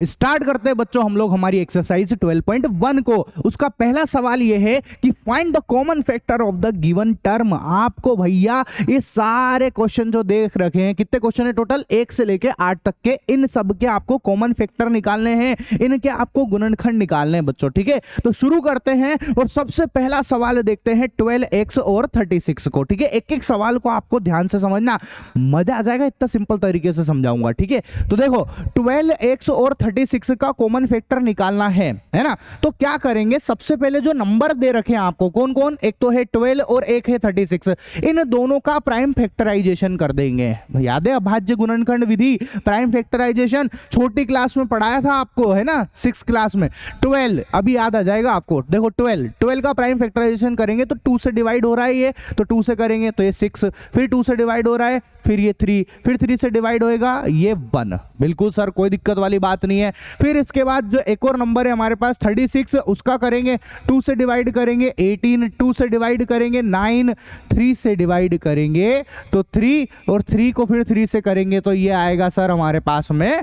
Start करते हैं बच्चों हम लोग हमारी एक्सरसाइज 12.1 को। उसका पहला सवाल ये है कि find the common factor of the given term. आपको भैया ये सारे क्वेश्चन जो देख रखे हैं, कितने क्वेश्चन है टोटल, 1 से लेके 8 तक के, इन सब के आपको कॉमन फैक्टर निकालने हैं, इनके आपको गुणनखंड निकालने हैं बच्चों। ठीक है, तो शुरू करते हैं और सबसे पहला सवाल देखते हैं 12x और 36 को। ठीक है, एक एक सवाल को आपको ध्यान से समझना, मजा आ जाएगा, इतना सिंपल तरीके से समझाऊंगा। ठीक है, तो देखो 12x और 36 का कॉमन फैक्टर निकालना है ना। तो क्या करेंगे, सबसे पहले जो नंबर दे रखे हैं आपको, कौन कौन, एक तो है 12 और एक है 36, इन दोनों का प्राइम फैक्टराइजेशन कर देंगे। याद है अभाज्य गुणनखंड विधि, प्राइम फैक्टराइजेशन छोटी क्लास में पढ़ाया था आपको, है ना, 6 क्लास में। 12 अभी याद आ जाएगा आपको। देखो 12 का प्राइम फैक्टराइजेशन करेंगे तो 2 से डिवाइड हो रहा है ये, तो 2 से करेंगे तो ये 6, फिर 2 से डिवाइड हो रहा है, फिर ये 3, फिर 3 से डिवाइड होएगा ये 1। बिल्कुल सर, कोई दिक्कत वाली बात नहीं है। फिर इसके बाद जो एक और नंबर है हमारे पास 36, उसका करेंगे 2 से डिवाइड करेंगे 18, 2 से डिवाइड करेंगे 9, 3 से डिवाइड करेंगे तो 3, और 3 को फिर 3 से करेंगे तो ये आएगा सर हमारे पास में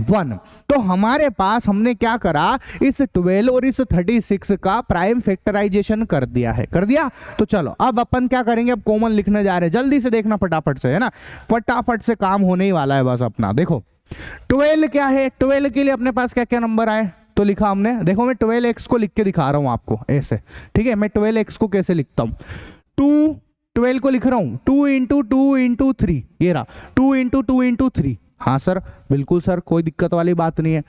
1। तो हमारे पास हमने क्या करा, इस 12 और इस 36 का प्राइम फैक्टराइजेशन कर दिया है, कर दिया। तो चलो अब अपन क्या करेंगे, अब कॉमन लिखने जा रहे हैं, जल्दी से देखना फटाफट से, है ना, फटाफट से काम होने ही वाला है बस अपना। देखो 12 क्या है, 12 के लिए अपने पास क्या क्या नंबर आए तो लिखा हमने, देखो मैं 12x को लिख के दिखा रहा हूं आपको ऐसे। ठीक है, मैं 12x को कैसे लिखता हूं, 12 को लिख रहा हूं 2 इंटू 2 इंटू 3, ये रहा 2 इंटू 2 इंटू 3। हाँ सर, बिल्कुल सर, कोई दिक्कत वाली बात नहीं है।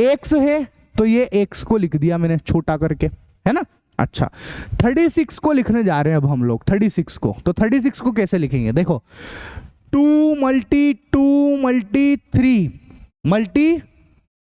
x है तो ये x को लिख दिया मैंने छोटा करके, है ना। अच्छा, 36 को लिखने जा रहे हैं अब हम लोग, 36 को, तो 36 को कैसे लिखेंगे, देखो 2 मल्टी 3 मल्टी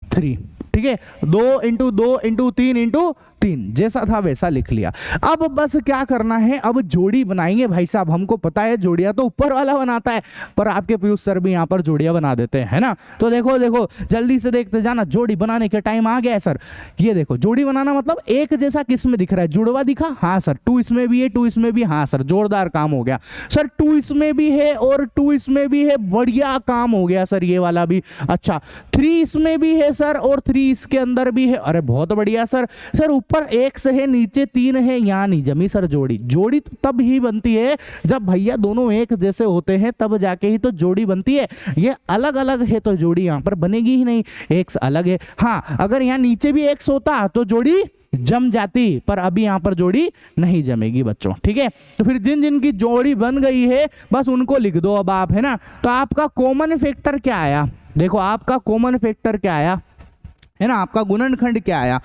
3, ठीक है, 2 इंटू 2 इंटू 3 इंटू 3, जैसा था वैसा लिख लिया। अब बस क्या करना है, अब जोड़ी बनाएंगे भाई साहब। हमको पता है जोड़ियां तो ऊपर वाला बनाता है, पर आपके पीयूष सर भी यहाँ पर जोड़ियां बना देते हैं, है ना। तो देखो देखो जल्दी से देखते जाना, जोड़ी बनाने का टाइम आ गया है सर। ये देखो जोड़ी बनाना मतलब एक जैसा किस में दिख रहा है, जुड़वा दिखा, हाँ सर, 2 इसमें भी है 2 इसमें भी, हाँ सर, जोरदार काम हो गया सर। 2 इसमें भी है और 2 इसमें भी है, बढ़िया काम हो गया सर, ये वाला भी। अच्छा, 3 इसमें भी है सर और 3 इसके अंदर भी है, अरे बहुत बढ़िया सर। सर ऊपर x है नीचे 3 है, यहाँ नहीं जमी सर जोड़ी। जोड़ी तो तब ही बनती है जब भैया दोनों एक जैसे होते हैं, तब जाके ही तो जोड़ी बनती है। ये अलग अलग है तो जोड़ी यहाँ पर बनेगी ही नहीं, x अलग है। हाँ, अगर यहाँ नीचे भी x होता तो जोड़ी जम जाती, पर अभी यहाँ पर जोड़ी नहीं जमेगी बच्चों। ठीक है, तो फिर जिन जिन की जोड़ी बन गई है बस उनको लिख दो अब आप, है ना। तो आपका कॉमन फैक्टर क्या आया, देखो आपका कॉमन फैक्टर क्या आया, है ना, आपका गुणनखंड क्या आया,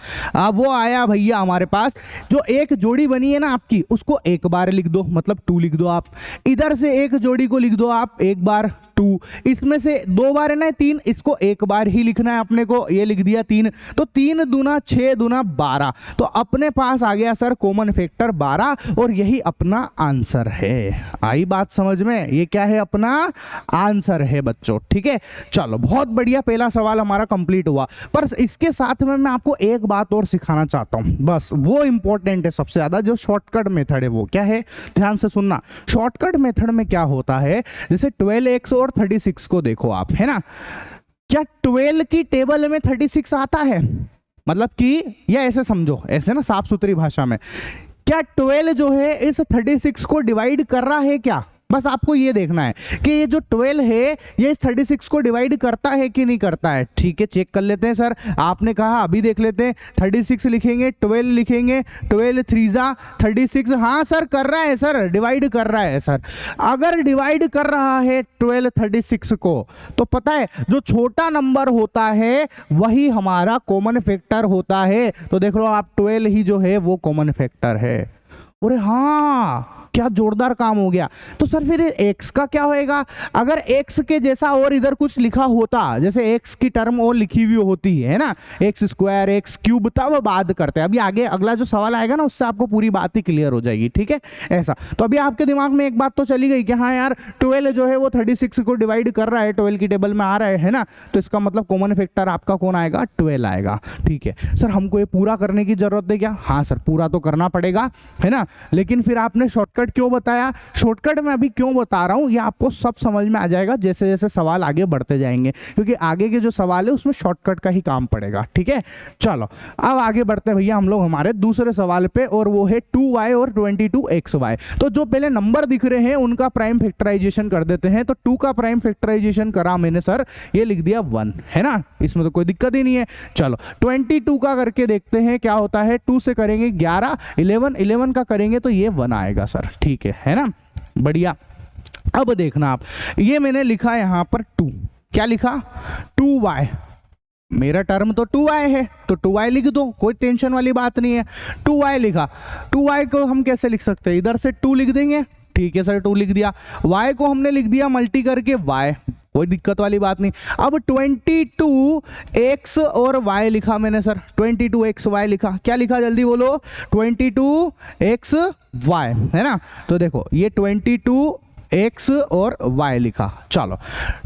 वो आया भैया हमारे पास, जो एक जोड़ी बनी है ना आपकी, उसको एक बार लिख दो, मतलब 2 लिख दो आप। इधर से एक जोड़ी को लिख दो आप एक बार, 2। इसमें से 2 बार है ना 3, इसको एक बार ही लिखना है अपने को, ये लिख दिया 3। तो 3 दूना 6 दूना 12, तो अपने पास आ गया सर कॉमन फैक्टर 12, और यही अपना आंसर है। आई बात समझ में, ये क्या है, अपना आंसर है बच्चों। ठीक है, चलो बहुत बढ़िया, पहला सवाल हमारा कंप्लीट हुआ। पर इसके साथ में मैं आपको एक बात और सिखाना चाहता हूं, बस वो इंपॉर्टेंट है सबसे ज्यादा, जो शॉर्टकट मेथड है वो क्या है, ध्यान से सुनना। शॉर्टकट मेथड में क्या होता है, जैसे 12x और 36 को देखो आप, है ना, क्या 12 की टेबल में 36 आता है, मतलब कि, या ऐसे समझो, ऐसे ना साफ सुथरी भाषा में, क्या 12 जो है इस 36 को डिवाइड कर रहा है क्या, बस आपको ये देखना है कि ये जो 12 है ये इस 36 को डिवाइड करता है कि नहीं करता है। ठीक है, चेक कर लेते हैं सर, आपने कहा अभी देख लेते हैं। 36 लिखेंगे, 12 लिखेंगे, 12 3 36, हाँ सर कर रहा है सर, डिवाइड कर रहा है सर। अगर डिवाइड कर रहा है 12 36 को, तो पता है जो छोटा नंबर होता है वही हमारा कॉमन फैक्टर होता है। तो देख लो आप, 12 ही जो है वो कॉमन फैक्टर है। अरे हाँ, क्या जोरदार काम हो गया। तो सर फिर x का क्या होएगा, अगर x के जैसा और इधर कुछ लिखा होता, जैसे x की टर्म और लिखी हुई होती है ना, x स्क्वायर x क्यूब, तब बात करते हैं। अभी आगे अगला जो सवाल आएगा ना, उससे आपको पूरी बात ही क्लियर हो जाएगी। ठीक है, ऐसा तो अभी आपके दिमाग में एक बात तो चली गई कि हाँ यार 12 जो है वो 36 को डिवाइड कर रहा है, 12 की टेबल में आ रहा है ना, तो इसका मतलब कॉमन फैक्टर आपका कौन आएगा, 12 आएगा। ठीक है सर, हमको ये पूरा करने की जरूरत है क्या, हाँ सर पूरा तो करना पड़ेगा, है ना। लेकिन फिर आपने शॉर्टकट क्यों बताया? शॉर्टकट मैं अभी क्यों बता रहा हूँ ये आपको सब समझ में आ जाएगा जैसे जैसे सवाल आगे बढ़ते जाएंगे, क्योंकि आगे के जो सवाल है उसमें शॉर्टकट का ही काम पड़ेगा। ठीक है, चलो अब आगे बढ़ते हैं भैया हम लोग हमारे दूसरे सवाल पे, और वो है 2y और 22xy। तो जो पहले नंबर दिख रहे हैं उनका प्राइम फैक्टराइजेशन कर देते हैं। तो 2 का प्राइम फैक्टराइजेशन करा मैंने सर, ये लिख दिया 1, है ना, इसमें तो कोई दिक्कत ही नहीं है। चलो 22 का करके देखते हैं क्या होता है। 2 से करेंगे 11, 11 का करेंगे तो ये 1 आएगा सर। ठीक है ना, बढ़िया। अब देखना आप, ये मैंने लिखा यहां पर 2, क्या लिखा? 2y, मेरा टर्म तो 2y है तो 2y लिख दो, कोई टेंशन वाली बात नहीं है। 2y लिखा, 2y को हम कैसे लिख सकते हैं? इधर से 2 लिख देंगे, ठीक है सर, 2 लिख दिया। y को हमने लिख दिया मल्टी करके y, कोई दिक्कत वाली बात नहीं। अब 22x और y लिखा मैंने सर, 22xy लिखा, क्या लिखा जल्दी बोलो? 22xy, है ना। तो देखो ये 22x और y लिखा। चलो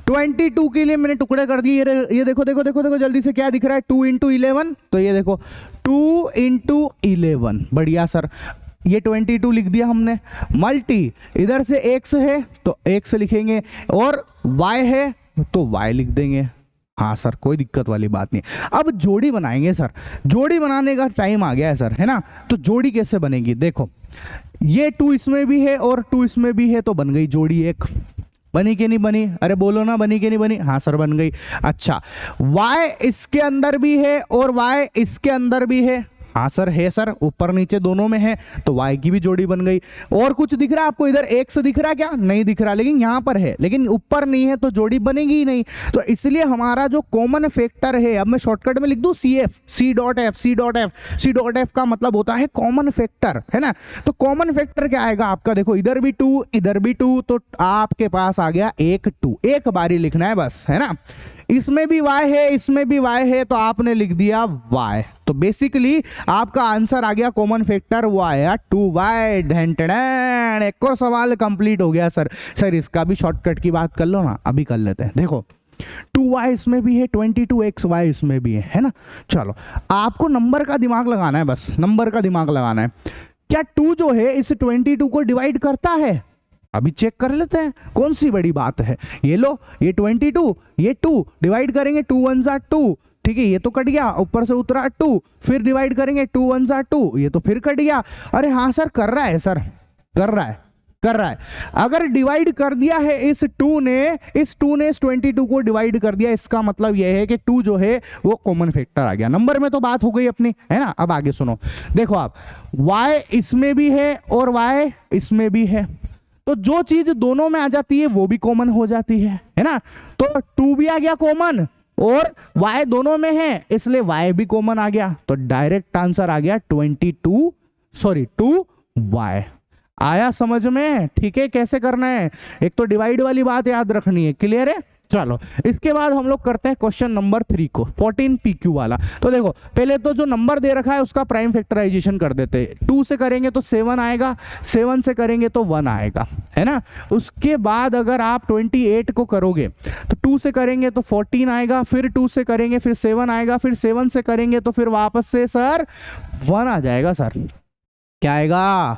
22 के लिए मैंने टुकड़े कर दिए, ये देखो देखो देखो देखो जल्दी से क्या दिख रहा है? 2 × 11, तो ये देखो 2 × 11, बढ़िया सर। ये 22 लिख दिया हमने, मल्टी इधर से x है तो x लिखेंगे, और y है तो y लिख देंगे। हाँ सर, कोई दिक्कत वाली बात नहीं। अब जोड़ी बनाएंगे सर, जोड़ी बनाने का टाइम आ गया है सर, है ना। तो जोड़ी कैसे बनेगी? देखो ये 2 इसमें भी है और 2 इसमें भी है, तो बन गई जोड़ी एक। बनी कि नहीं बनी? अरे बोलो ना, बनी कि नहीं बनी? हाँ सर बन गई। अच्छा y इसके अंदर भी है और y इसके अंदर भी है, हाँ सर है सर, ऊपर नीचे दोनों में है, तो y की भी जोड़ी बन गई। और कुछ दिख रहा है आपको इधर? x दिख रहा है क्या? नहीं दिख रहा, लेकिन यहाँ पर है, लेकिन ऊपर नहीं है तो जोड़ी बनेगी ही नहीं। तो इसलिए हमारा जो कॉमन फैक्टर है, अब मैं शॉर्टकट में लिख दूं CF, C.F का मतलब होता है कॉमन फैक्टर, है ना। तो कॉमन फैक्टर क्या आएगा आपका? देखो इधर भी 2 इधर भी 2, तो आपके पास आ गया 1 2, एक बारी लिखना है बस, है ना। इसमें भी y है इसमें भी y है, तो आपने लिख दिया y। तो बेसिकली आपका आंसर आ गया कॉमन फैक्टर वो आया 2y। ढेंटड़ें, एक और सवाल कंप्लीट हो गया सर। सर इसका भी शॉर्टकट की बात कर लो ना, अभी कर लेते हैं। देखो 2y इसमें भी है, 22xy इसमें भी है ना। चलो आपको नंबर का दिमाग लगाना है, बस नंबर का दिमाग लगाना है। क्या 2 जो है इस 22 को डिवाइड करता है? अभी चेक कर लेते हैं, कौन सी बड़ी बात है। ये लो, ये 22, ये 2 डिवाइड करेंगे, 2 1 ज़ा 2, ठीक है, ये तो कट गया, ऊपर से उतरा 2, फिर डिवाइड करेंगे 2 1 ज़ा 2, ये तो फिर कट गया। अरे हाँ सर कर रहा है सर, कर रहा है। अगर डिवाइड कर दिया है इस 2 ने इस 22 को डिवाइड कर दिया, इसका मतलब यह है कि 2 जो है वो कॉमन फैक्टर आ गया। नंबर में तो बात हो गई अपनी, है ना। अब आगे सुनो, देखो आप y इसमें भी है और y इसमें भी है, तो जो चीज दोनों में आ जाती है वो भी कॉमन हो जाती है ना। तो 2 भी आ गया कॉमन और y दोनों में है, इसलिए y भी कॉमन आ गया। तो डायरेक्ट आंसर आ गया 2y। आया समझ में? ठीक है, कैसे करना है? एक तो डिवाइड वाली बात याद रखनी है, क्लियर है। चलो इसके बाद हम लोग करते हैं क्वेश्चन नंबर 3 को, 14 PQ वाला। तो देखो पहले तो जो नंबर दे रखा है उसका प्राइम फैक्टराइजेशन कर देते हैं। 2 से करेंगे तो 7 आएगा, 7 से करेंगे तो 1 आएगा, है ना। उसके बाद अगर आप 28 को करोगे तो 2 से करेंगे तो 14 आएगा, फिर 2 से करेंगे फिर 7 आएगा, फिर 7 से करेंगे तो फिर वापस से सर 1 आ जाएगा सर। क्या आएगा?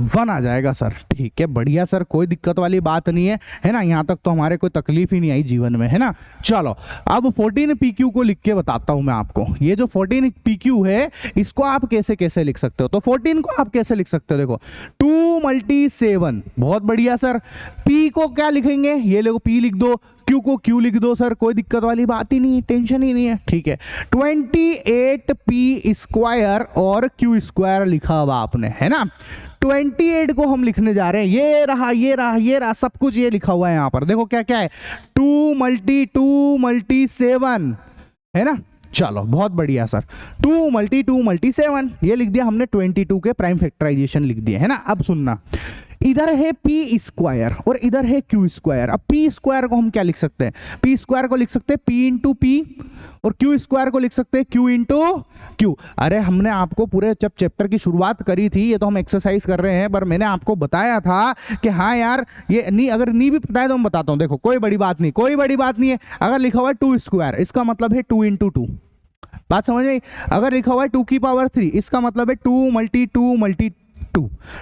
1 आ जाएगा सर। ठीक है, बढ़िया सर, कोई दिक्कत वाली बात नहीं है ना। यहाँ तक तो हमारे कोई तकलीफ ही नहीं आई जीवन में, है ना। चलो अब 14 PQ को लिख के बताता हूं मैं आपको। ये जो 14 PQ है इसको आप कैसे कैसे लिख सकते हो। तो 14 को आप कैसे लिख सकते हो? देखो 2 × 7, बहुत बढ़िया सर। P को क्या लिखेंगे? ये देखो P लिख दो, Q को Q लिख दो सर, कोई दिक्कत वाली बात ही नहीं, टेंशन ही नहीं है। ठीक है, 28P² और Q² लिखा हुआ आपने, है ना। 28 को हम लिखने जा रहे हैं, ये रहा ये रहा ये रहा, सब कुछ ये लिखा हुआ है यहाँ पर। देखो क्या क्या है, 2 × 7, है ना। चलो बहुत बढ़िया सर, 2 × 7 ये लिख दिया हमने, 22 के प्राइम फैक्टराइजेशन लिख दिया, है ना। अब सुनना, इधर है P² और इधर है Q²। अब P² को हम क्या लिख सकते हैं? P² को लिख सकते हैं P × P और Q² को लिख सकते हैं Q × Q। अरे हमने आपको पूरे जब चैप्टर की शुरुआत करी थी, ये तो हम एक्सरसाइज कर रहे हैं, पर मैंने आपको बताया था कि हाँ यार ये नहीं, अगर नहीं भी पता है तो मैं बताता हूँ। देखो कोई बड़ी बात नहीं, कोई बड़ी बात नहीं है। अगर लिखा हुआ है 2², इसका मतलब है 2 × 2, बात समझ में? अगर लिखा हुआ है 2 की पावर 3, इसका मतलब है 2 × 2 × 2,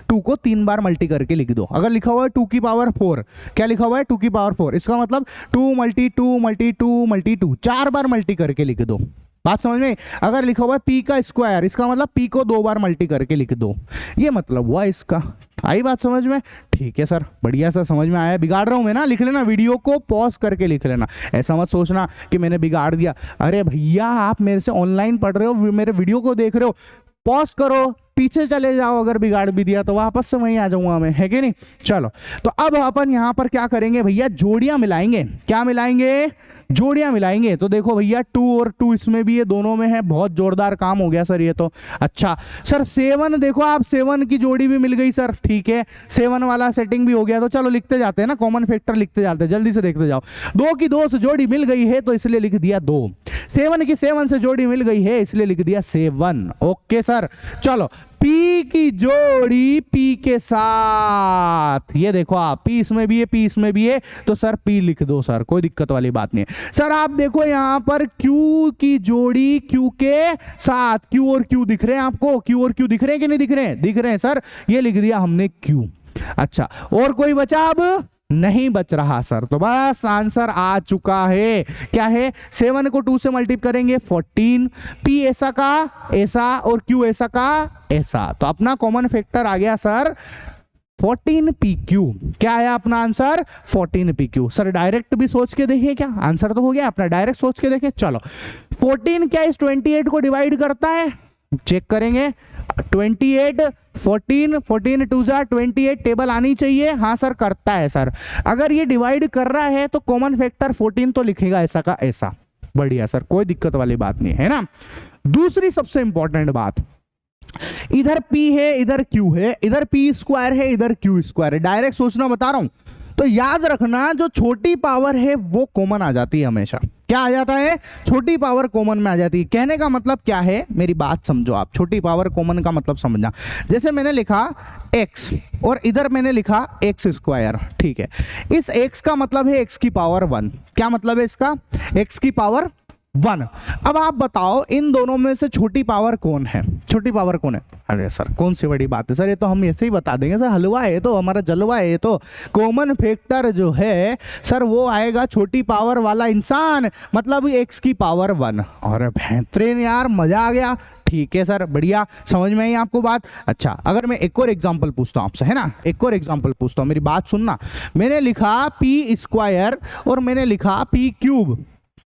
2 को 3 बार मल्टी करके लिख दो। अगर लिखा हुआ है 2 की पावर 4, क्या लिखा हुआ है 2 की पावर 4, इसका मतलब 2 मल्टी 2 मल्टी 2 मल्टी 2, 4 बार मल्टी करके लिख दो। बात समझ में? अगर लिखा हुआ है पी का स्क्वायर, इसका मतलब पी को 2 बार मल्टी करके लिख दो। ये मतलब हुआ इसका। आई बात समझ में? ठीक है सर, बढ़िया सर, समझ में आया। बिगाड़ रहा हूं मैं ना, लिख लेना, वीडियो को पॉज करके लिख लेना। ऐसा मत सोचना कि मैंने बिगाड़ दिया। अरे भैया आप मेरे से ऑनलाइन पढ़ रहे हो, मेरे वीडियो को देख रहे हो, पॉज करो, पीछे चले जाओ। अगर बिगाड़ भी दिया तो वापस से वहीं आ जाऊंगा मैं, है कि नहीं? चलो, तो अब अपन यहां पर क्या करेंगे भैया, जोड़ियां मिलाएंगे। क्या मिलाएंगे? जोड़ियां मिलाएंगे। तो देखो भैया 2 और 2 इसमें भी, ये दोनों में है। बहुत जोरदार काम हो गया सर ये तो। अच्छा सर 7, देखो आप 7 की जोड़ी भी मिल गई सर। ठीक है, 7 वाला सेटिंग भी हो गया। तो चलो लिखते जाते हैं ना, कॉमन फैक्टर लिखते जाते हैं, जल्दी से देखते जाओ। 2 की 2 से जोड़ी मिल गई है तो इसलिए लिख दिया 2। 7 की 7 से जोड़ी मिल गई है इसलिए लिख दिया 7। ओके सर, चलो पी की जोड़ी पी के साथ, ये देखो आप, पी इसमें भी है, पी इसमें भी है, तो सर पी लिख दो सर, कोई दिक्कत वाली बात नहीं है। सर आप देखो यहां पर क्यू की जोड़ी क्यू के साथ, क्यू और क्यू दिख रहे हैं आपको? क्यू और क्यू दिख रहे हैं कि नहीं दिख रहे हैं? दिख रहे हैं सर, ये लिख दिया हमने क्यू। अच्छा, और कोई बचा? अब नहीं बच रहा सर, तो बस आंसर आ चुका है। क्या है? 7 को 2 से मल्टीप्लाई करेंगे 14, पी ऐसा का ऐसा और क्यू ऐसा का ऐसा, तो अपना कॉमन फैक्टर आ गया सर 14PQ। क्या है अपना आंसर? 14PQ। सर डायरेक्ट भी सोच के देखिए, क्या आंसर तो हो गया अपना, डायरेक्ट सोच के देखें। चलो 14 क्या इस 28 को डिवाइड करता है? चेक करेंगे। 28 14 14 2 जा 28, टेबल आनी चाहिए। हाँ सर करता है सर। अगर ये डिवाइड कर रहा है तो कॉमन फैक्टर 14 तो लिखेगा ऐसा का ऐसा। बढ़िया सर, कोई दिक्कत वाली बात नहीं है ना। दूसरी सबसे इंपॉर्टेंट बात, इधर P है इधर Q है, इधर P स्क्वायर है इधर Q स्क्वायर है। डायरेक्ट सोचना बता रहा हूं, तो याद रखना जो छोटी पावर है वो कॉमन आ जाती है हमेशा। क्या आ जाता है? छोटी पावर कॉमन में आ जाती है। कहने का मतलब क्या है, मेरी बात समझो आप, छोटी पावर कॉमन का मतलब समझना। जैसे मैंने लिखा x और इधर मैंने लिखा x स्क्वायर, ठीक है, इस x का मतलब है x की पावर 1। क्या मतलब है इसका? x की पावर 1। अब आप बताओ इन दोनों में से छोटी पावर कौन है? छोटी पावर कौन है? अरे सर कौन सी बड़ी बात है सर, ये तो हम ऐसे ही बता देंगे सर, हलवा है तो हमारा जलवा है। तो कॉमन फैक्टर जो है सर वो आएगा छोटी पावर वाला इंसान, मतलब x की पावर 1। और बेहतरीन यार, मजा आ गया। ठीक है सर, बढ़िया, समझ में आई आपको बात? अच्छा, अगर मैं एक और एग्जांपल पूछता हूं आपसे, है ना, एक और एग्जांपल पूछता हूं, मेरी बात सुनना। मैंने लिखा p स्क्वायर और मैंने लिखा p क्यूब,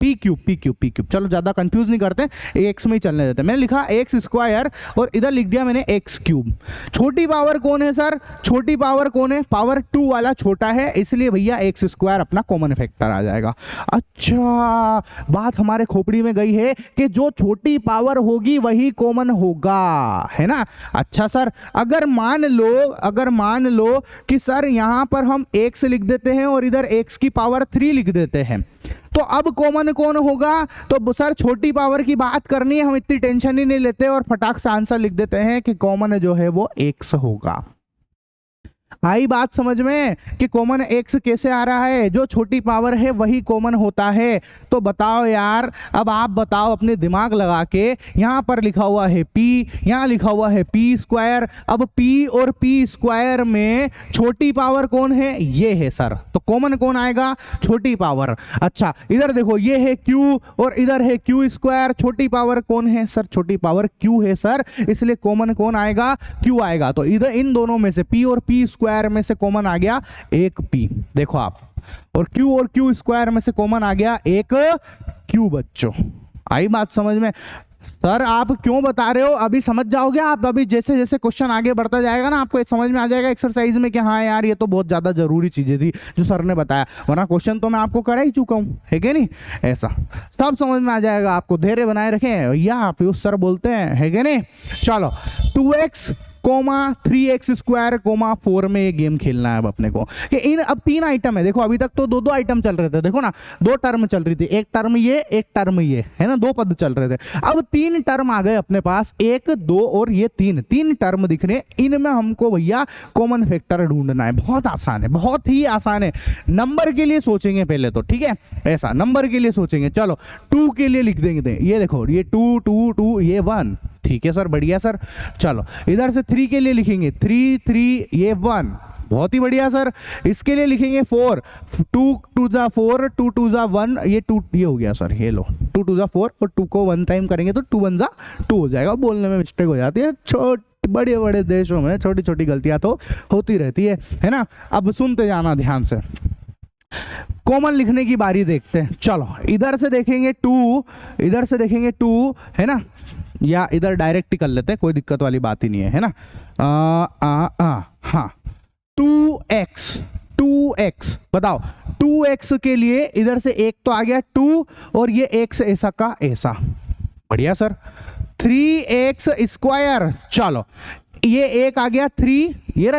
पी क्यूब। चलो ज्यादा कंफ्यूज नहीं करते, एक्स में ही चलने देते। मैंने लिखा एक्स स्क्वायर और इधर लिख दिया मैंने एक्स क्यूब। छोटी पावर कौन है सर? छोटी पावर कौन है? पावर 2 वाला छोटा है, इसलिए भैया एक्स स्क्वायर अपना कॉमन फैक्टर आ जाएगा। अच्छा, बात हमारे खोपड़ी में गई है कि जो छोटी पावर होगी वही कॉमन होगा, है ना। अच्छा सर, अगर मान लो कि सर यहां पर हम एक्स लिख देते हैं और इधर एक्स की पावर 3 लिख देते हैं, तो अब कॉमन कौन होगा? तो सर छोटी पावर की बात करनी है, हम इतनी टेंशन ही नहीं लेते और फटाक से आंसर लिख देते हैं कि कॉमन जो है वो x होगा। आई बात समझ में कि कॉमन x कैसे आ रहा है? जो छोटी पावर है वही कॉमन होता है। तो बताओ यार, अब आप बताओ अपने दिमाग लगा के, यहां पर लिखा हुआ है p, यहां लिखा हुआ है p स्क्वायर। अब p और p स्क्वायर में छोटी पावर कौन है? ये है सर, तो कॉमन कौन आएगा? छोटी पावर। अच्छा, इधर देखो ये है q और इधर है q स्क्वायर, छोटी पावर कौन है सर? छोटी पावर q है सर, इसलिए कॉमन कौन आएगा? q आएगा। तो इधर इन दोनों में से p और p स्क्वायर में से कॉमन आ गया एक p, देखो आप, और q स्क्वायर में से कॉमन आ गया एक q। बच्चों आई बात समझ में? सर आप क्यों बता रहे हो, अभी समझ जाओगे आप। अभी जैसे जैसे क्वेश्चन आगे बढ़ता जाएगा ना, आपको समझ में आ जाएगा एक्सरसाइज में कि हाँ यार ये तो बहुत ज्यादा जरूरी चीजें थी जो सर ने बताया, वरना क्वेश्चन तो मैं आपको करा ही चुका हूँ, है कि नहीं। ऐसा सब समझ में आ जाएगा आपको, धैर्य बनाए रखें भैया, आप सर बोलते हैं, है कि नहीं। चलो 2x 3x स्क्वायर 4 में ये गेम खेलना है अब अपने को। कि इन अब 3 आइटम है, देखो अभी तक तो 2 आइटम चल रहे थे, देखो ना 2 टर्म चल रही थी, एक टर्म ये एक टर्म ये, है ना, 2 पद चल रहे थे। अब 3 टर्म आ गए अपने पास, 1 2 और ये 3 टर्म दिख रहे हैं। इनमें हमको भैया कॉमन फैक्टर ढूंढना है। बहुत आसान है, बहुत ही आसान है। नंबर के लिए सोचेंगे पहले तो, ठीक है, ऐसा नंबर के लिए सोचेंगे। चलो 2 के लिए लिख देंगे, ये देखो ये 2 2 2 ये 1, ठीक है सर, बढ़िया सर। चलो इधर से 3 के लिए लिखेंगे 3 3, ये 1, बहुत ही बढ़िया सर। इसके लिए लिखेंगे 4, 2 2 जा 4, 2 2 जा 1, ये 2 ये हो गया सर, ये लो 2 2 जा 4 और 2 को 1 टाइम करेंगे तो 2 1 जा 2 हो जाएगा। बोलने में मिस्टेक हो जाती है, बड़े बड़े देशों में छोटी छोटी गलतियां तो होती रहती है ना। अब सुनते जाना ध्यान से, कॉमन लिखने की बारी देखते हैं। चलो इधर से देखेंगे 2, इधर से देखेंगे 2, है ना, या इधर डायरेक्ट ही कर लेते हैं, कोई दिक्कत वाली बात ही नहीं है ना। हाँ 2x, 2x बताओ, 2x के लिए इधर से एक तो आ गया 2 और ये x ऐसा का ऐसा, बढ़िया सर। 3x स्क्वायर, चलो ये एक आ गया 3, ये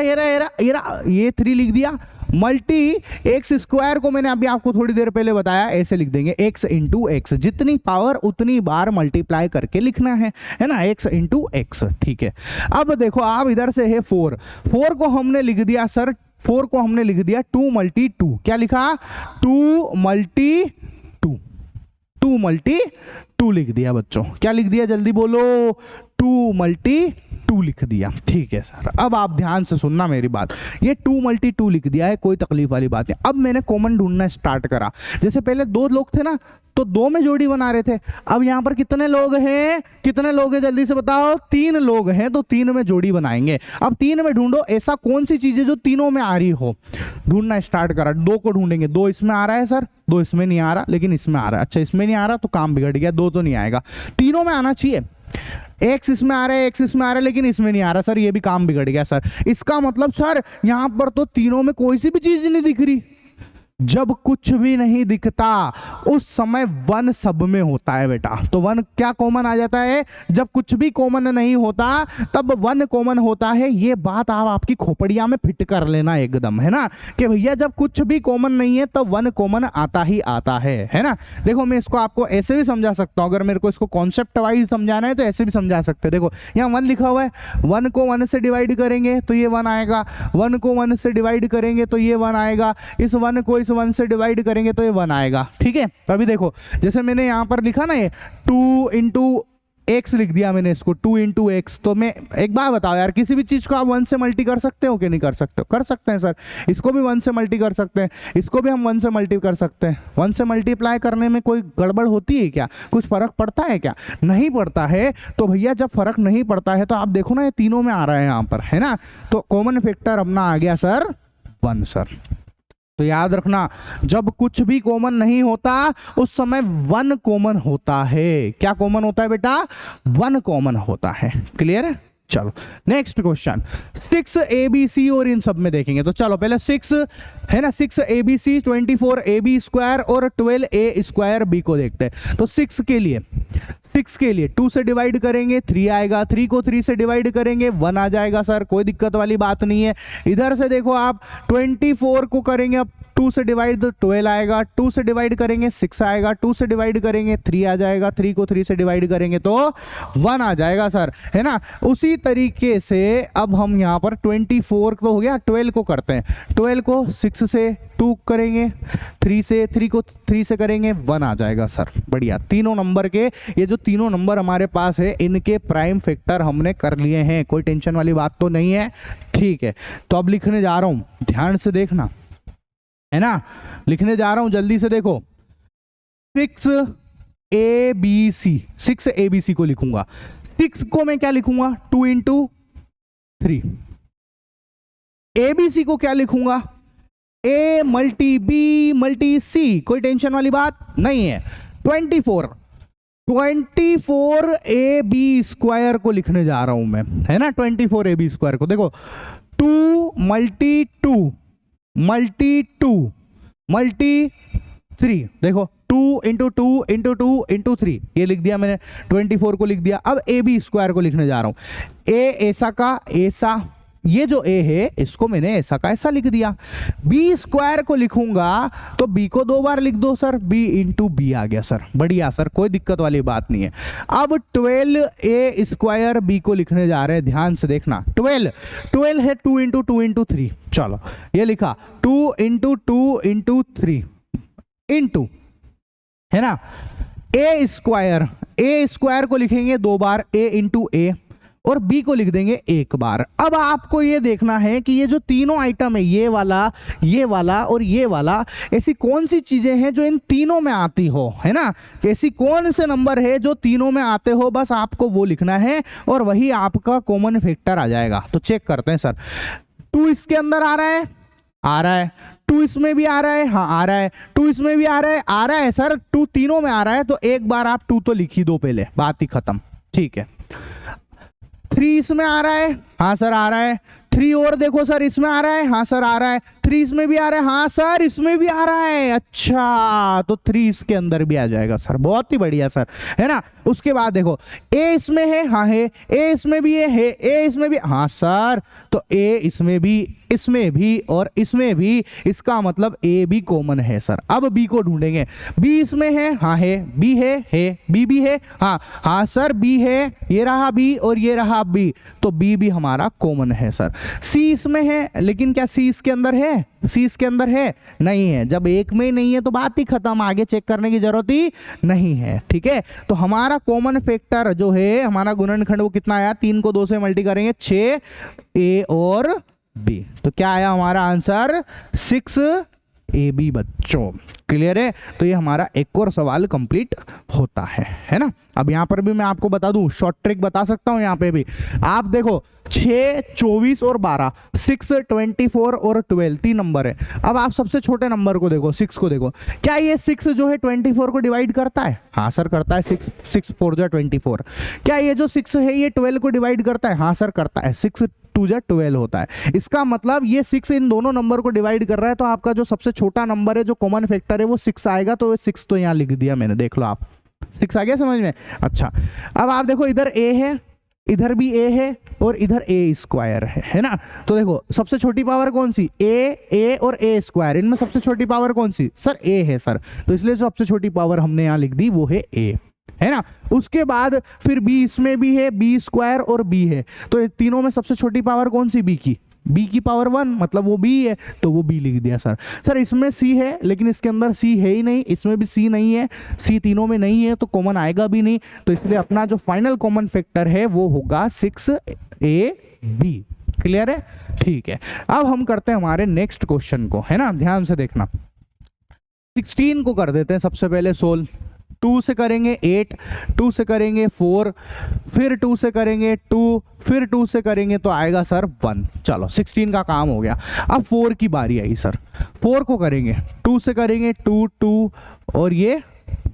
3 लिख दिया, मल्टी x स्क्वायर को मैंने अभी आपको थोड़ी देर पहले बताया, ऐसे लिख देंगे x इंटू एक्स, जितनी पावर उतनी बार मल्टीप्लाई करके लिखना है ना, x इंटू एक्स, ठीक है। अब देखो आप इधर से है 4, 4 को हमने लिख दिया सर, 4 को हमने लिख दिया 2 मल्टी 2, क्या लिखा 2 मल्टी 2, 2 मल्टी 2 लिख दिया बच्चों, क्या लिख दिया जल्दी बोलो, 2 मल्टी 2 लिख दिया, ठीक है सर। अब आप ध्यान से सुनना मेरी बात, ये 2 मल्टी 2 लिख दिया है, कोई तकलीफ वाली बात नहीं। अब मैंने कॉमन ढूंढना स्टार्ट करा, जैसे पहले 2 लोग थे ना तो 2 में जोड़ी बना रहे थे, अब यहां पर कितने लोग हैं, कितने लोग हैं जल्दी से बताओ, 3 लोग हैं तो 3 में जोड़ी बनाएंगे। अब 3 में ढूंढो ऐसा कौन सी चीज है जो तीनों में आ रही हो, ढूंढना स्टार्ट करा। 2 को ढूंढेंगे, 2 इसमें आ रहा है सर, 2 इसमें नहीं आ रहा लेकिन इसमें आ रहा है, अच्छा इसमें नहीं आ रहा तो काम बिगड़ गया, 2 तो नहीं आएगा, तीनों में आना चाहिए। एक्स इसमें आ रहा है, एक्स इसमें आ रहा है लेकिन इसमें नहीं आ रहा सर, ये भी काम बिगड़ गया सर। इसका मतलब सर यहां पर तो तीनों में कोई सी भी चीज नहीं दिख रही। जब कुछ भी नहीं दिखता उस समय 1 सब में होता है बेटा, तो 1 क्या कॉमन आ जाता है, जब कुछ भी कॉमन नहीं होता तब 1 कॉमन होता है। ये बात आप आपकी खोपड़िया में फिट कर लेना एकदम, है ना, कि भैया जब कुछ भी कॉमन नहीं है तब 1 कॉमन आता ही आता है ना। देखो मैं इसको आपको ऐसे भी समझा सकता हूं, अगर मेरे को इसको कॉन्सेप्ट वाइज समझाना है तो ऐसे भी समझा सकते हैं। देखो यहाँ 1 लिखा हुआ है, 1 को 1 से डिवाइड करेंगे तो ये 1 आएगा, 1 को 1 से डिवाइड करेंगे तो ये 1 आएगा, इस 1 को इस 1 से डिवाइड करेंगे तो ये 1 आएगा, ठीक है। तो अभी देखो जैसे मैंने यहां पर लिखा ना, ये 2 इंटू एक्स लिख दिया मैंने, इसको 2 इंटू एक्स। तो मैं एक बार बताओ यार, किसी भी चीज को आप 1 से मल्टी कर सकते हो कि नहीं कर सकते हो, कर सकते हैं सर। इसको भी 1 से मल्टी कर सकते हैं, इसको भी हम 1 से मल्टी कर सकते हैं। 1 से मल्टीप्लाई करने में कोई गड़बड़ होती है क्या, कुछ फर्क पड़ता है क्या, नहीं पड़ता है। तो भैया जब फर्क नहीं पड़ता है तो आप देखो ना ये तीनों में आ रहा है यहाँ पर, है ना, तो कॉमन फैक्टर अपना आ गया सर 1 सर। तो याद रखना जब कुछ भी कॉमन नहीं होता उस समय 1 कॉमन होता है। क्या कॉमन होता है बेटा, 1 कॉमन होता है, क्लियर है। चलो नेक्स्ट क्वेश्चन, 6 ABC और इन सब में देखेंगे। तो चलो पहले 6 है ना, 6 ABC 24 AB स्क्वायर और 12 A स्क्वायर B को देखते हैं। तो 6 के लिए 2 से डिवाइड करेंगे 3 आएगा, 3 को 3 से डिवाइड करेंगे 1 आ जाएगा सर, कोई दिक्कत वाली बात नहीं है। इधर से देखो आप 24 को करेंगे, अब 2 से डिवाइड तो 12 आएगा, 2 से डिवाइड करेंगे 6 आएगा, 2 से डिवाइड करेंगे 3 आ जाएगा, 3 को 3 से डिवाइड करेंगे तो 1 आ जाएगा सर, है ना। उसी तरीके से अब हम यहाँ पर 24 तो हो गया, 12 को करते हैं, 12 को 6 से 2 करेंगे, 3 को 3 से करेंगे 1 आ जाएगा सर, बढ़िया। तीनों नंबर के, ये जो तीनों नंबर हमारे पास है इनके प्राइम फैक्टर हमने कर लिए हैं, कोई टेंशन वाली बात तो नहीं है, ठीक है। तो अब लिखने जा रहा हूं, ध्यान से देखना, है ना, लिखने जा रहा हूं, जल्दी से देखो। 6 ABC को लिखूंगा, 6 को मैं क्या लिखूंगा 2 इंटू 3, ABC को क्या लिखूंगा A multi B multi C, कोई टेंशन वाली बात नहीं है। 24 AB स्क्वायर को लिखने जा रहा हूं मैं, है ना, 24 AB स्क्वायर को देखो 2 मल्टी 2 मल्टी 2 मल्टी 3, देखो 2 इंटू 2 इंटू 2 इंटू 3, ये लिख दिया मैंने, 24 को लिख दिया। अब AB स्क्वायर को लिखने जा रहा हूं, A ऐसा का ऐसा, ये जो A है इसको मैंने ऐसा का ऐसा लिख दिया। B स्क्वायर को लिखूंगा तो B को 2 बार लिख दो सर, B इंटू B आ गया सर, बढ़िया सर, कोई दिक्कत वाली बात नहीं है। अब 12A स्क्वायर B को लिखने जा रहे हैं, ध्यान से देखना, 12 है 2 इंटू 2 इंटू 3, चलो ये लिखा 2 इंटू 2 इंटू 3 इंटू, है ना, ए स्क्वायर को लिखेंगे 2 बार, a इंटू ए, और b को लिख देंगे 1 बार। अब आपको ये देखना है कि ये जो तीनों आइटम है, ये वाला और ये वाला, ऐसी कौन सी चीजें हैं जो इन तीनों में आती हो, है ना। ऐसी कौन से नंबर है जो तीनों में आते हो, बस आपको वो लिखना है और वही आपका कॉमन फैक्टर आ जाएगा। तो चेक करते हैं सर, 2 इसके अंदर आ रहा है, 2 इसमें भी आ रहा है, हाँ आ रहा है, 2 इसमें भी आ रहा है सर, 2 तीनों में आ रहा है, तो एक बार आप 2 तो लिख ही दो पहले, बात ही खत्म, ठीक है। 3 इसमें आ रहा है, हाँ सर आ रहा है, 3 और देखो सर इसमें आ रहा है, हाँ सर आ रहा है, 3 इसमें भी आ रहा है, हाँ सर इसमें भी आ रहा है, अच्छा तो 3 इसके अंदर भी आ जाएगा सर, बहुत ही बढ़िया सर, है ना। उसके बाद देखो a इसमें है, हाँ है, a इसमें भी है, a इसमें भी, हाँ सर, तो a इसमें भी और इसमें भी, इसका मतलब a भी कॉमन है सर। अब b को ढूंढेंगे, b इसमें है, हाँ है, b है, b भी है, हाँ सर b है, ये रहा b और ये रहा b, तो b भी हमारा कॉमन है सर। c इसमें है, लेकिन क्या c इसके अंदर है, c इसके अंदर है, नहीं है, जब एक में ही नहीं है तो बात ही खत्म, आगे चेक करने की जरूरत ही नहीं है, ठीक है। तो हमारा कॉमन फैक्टर जो है, हमारा गुणनखंड वो कितना आया, 3 को 2 से मल्टी करेंगे 6, a और b, तो क्या आया हमारा आंसर 6ab बच्चों, क्लियर है। तो ये हमारा एक और सवाल कंप्लीट होता है ना। अब यहाँ पर भी मैं आपको बता दूं, शॉर्ट ट्रिक बता सकता हूँ यहाँ पे भी, आप देखो 6, 24 और 12, 6, 24 और 12 3 नंबर है। अब आप सबसे छोटे नंबर को देखो, 6 को देखो, क्या ये 6 जो है 24 को डिवाइड करता है, हाँ सर करता है, 6 4 जा 24। क्या ये जो 6 है ये 12 को डिवाइड करता है, हाँ सर करता है, 6 2 जा 12 होता है। इसका मतलब ये 6 इन दोनों नंबर को डिवाइड कर रहा है, तो आपका जो सबसे छोटा नंबर है जो कॉमन फैक्टर है वो 6 आएगा, तो 6 तो यहाँ लिख दिया मैंने, देख लो आप, 6 आ गया समझ में। अच्छा अब आप देखो इधर a है, इधर भी a है और इधर a स्क्वायर है ना। तो देखो सबसे छोटी पावर कौन सी, a और a स्क्वायर, इनमें सबसे छोटी पावर कौन सी सर, a है सर, तो इसलिए जो सबसे छोटी पावर हमने यहाँ लिख दी वो है a, है ना। उसके बाद फिर b इसमें भी है, b स्क्वायर और b है, तो तीनों में सबसे छोटी पावर कौन सी, b की पावर 1, मतलब वो b है, तो वो b लिख दिया सर। सर इसमें c है लेकिन इसके अंदर c है ही नहीं, इसमें भी c नहीं है, c तीनों में नहीं है, तो कॉमन आएगा भी नहीं, तो इसलिए अपना जो फाइनल कॉमन फैक्टर है वो होगा 6ab, क्लियर है, ठीक है। अब हम करते हैं हमारे नेक्स्ट क्वेश्चन को, है ना, ध्यान से देखना। 16 को कर देते हैं सबसे पहले सोल्व, 2 से करेंगे 8, 2 से करेंगे 4, फिर 2 से करेंगे 2, फिर 2 से करेंगे तो आएगा सर 1। चलो 16 का काम हो गया। अब 4 की बारी आई सर, 4 को करेंगे, 2 से करेंगे 2 2 और ये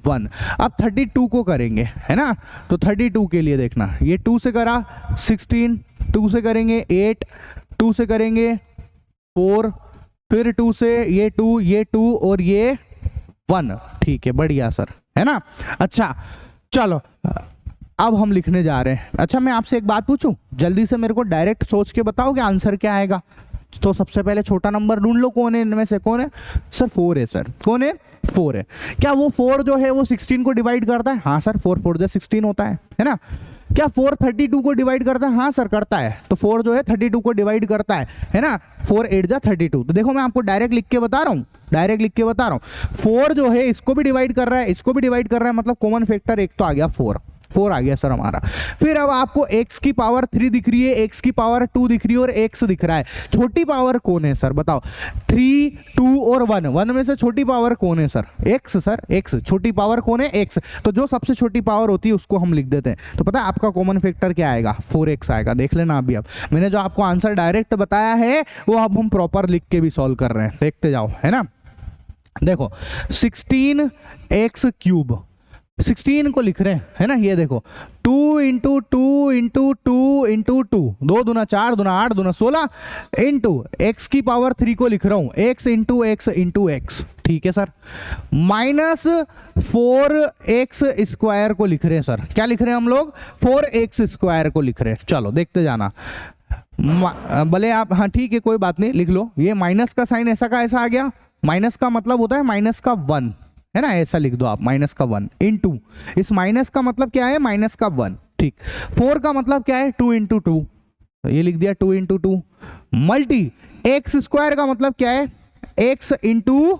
1। अब 32 को करेंगे, है ना, तो 32 के लिए देखना, ये 2 से करा 16, 2 से करेंगे 8, 2 से करेंगे 4, फिर 2 से ये 2 और ये 1, ठीक है, बढ़िया सर, है ना। अच्छा चलो अब हम लिखने जा रहे हैं। अच्छा मैं आपसे एक बात पूछूं, जल्दी से मेरे को डायरेक्ट सोच के बताओ कि आंसर क्या आएगा। तो सबसे पहले छोटा नंबर ढूंढ लो, कौन है इनमें से, कौन है सर, 4 है सर, कौन है 4 है। क्या वो 4 जो है वो 16 को डिवाइड करता है, हाँ सर 4 4 जा 16 होता है ना। क्या 4 32 को डिवाइड करता है, हाँ सर करता है, तो 4 जो है 32 को डिवाइड करता है ना, 4 8 जा 32। तो देखो मैं आपको डायरेक्ट लिख के बता रहा हूँ, 4 जो है इसको भी डिवाइड कर रहा है, इसको भी डिवाइड कर रहा है, मतलब कॉमन फैक्टर एक तो आ गया 4 आ गया सर हमारा। फिर अब आपको x की पावर 3 दिख रही है, x की पावर 2 दिख रही है और x दिख रहा है, छोटी पावर कौन है सर बताओ, 3 2 और 1 में से छोटी पावर कौन है सर, x सर, x छोटी पावर कौन है, x, तो जो सबसे छोटी पावर होती है उसको हम लिख देते हैं। तो पता है आपका कॉमन फैक्टर क्या आएगा, 4x आएगा, देख लेना अभी। अब मैंने जो आपको आंसर डायरेक्ट बताया है वो अब हम प्रॉपर लिख के भी सॉल्व कर रहे हैं, देखते जाओ, है ना। देखो 16x क्यूब, 16 को लिख रहे हैं, है ना, ये देखो 2 इंटू 2 इंटू 2 इंटू 2, 2 दूना 4 दूना 8 दूना 16 इंटू x की पावर 3 को लिख रहा हूं, x इंटू x, ठीक है सर, माइनस 4x स्क्वायर को लिख रहे हैं सर, क्या लिख रहे हैं हम लोग, 4x स्क्वायर को लिख रहे हैं। चलो देखते जाना, भले आप, हाँ ठीक है कोई बात नहीं, लिख लो। ये माइनस का साइन ऐसा का ऐसा आ गया, माइनस का मतलब होता है माइनस का 1, है ना, ऐसा लिख दो आप, माइनस का 1 इंटू, इस माइनस का मतलब क्या है, माइनस का 1, ठीक। 4 का मतलब क्या है, 2 इंटू 2, तो ये लिख दिया 2 इंटू 2, मल्टी एक्स स्क्वायर का मतलब क्या है, x इंटू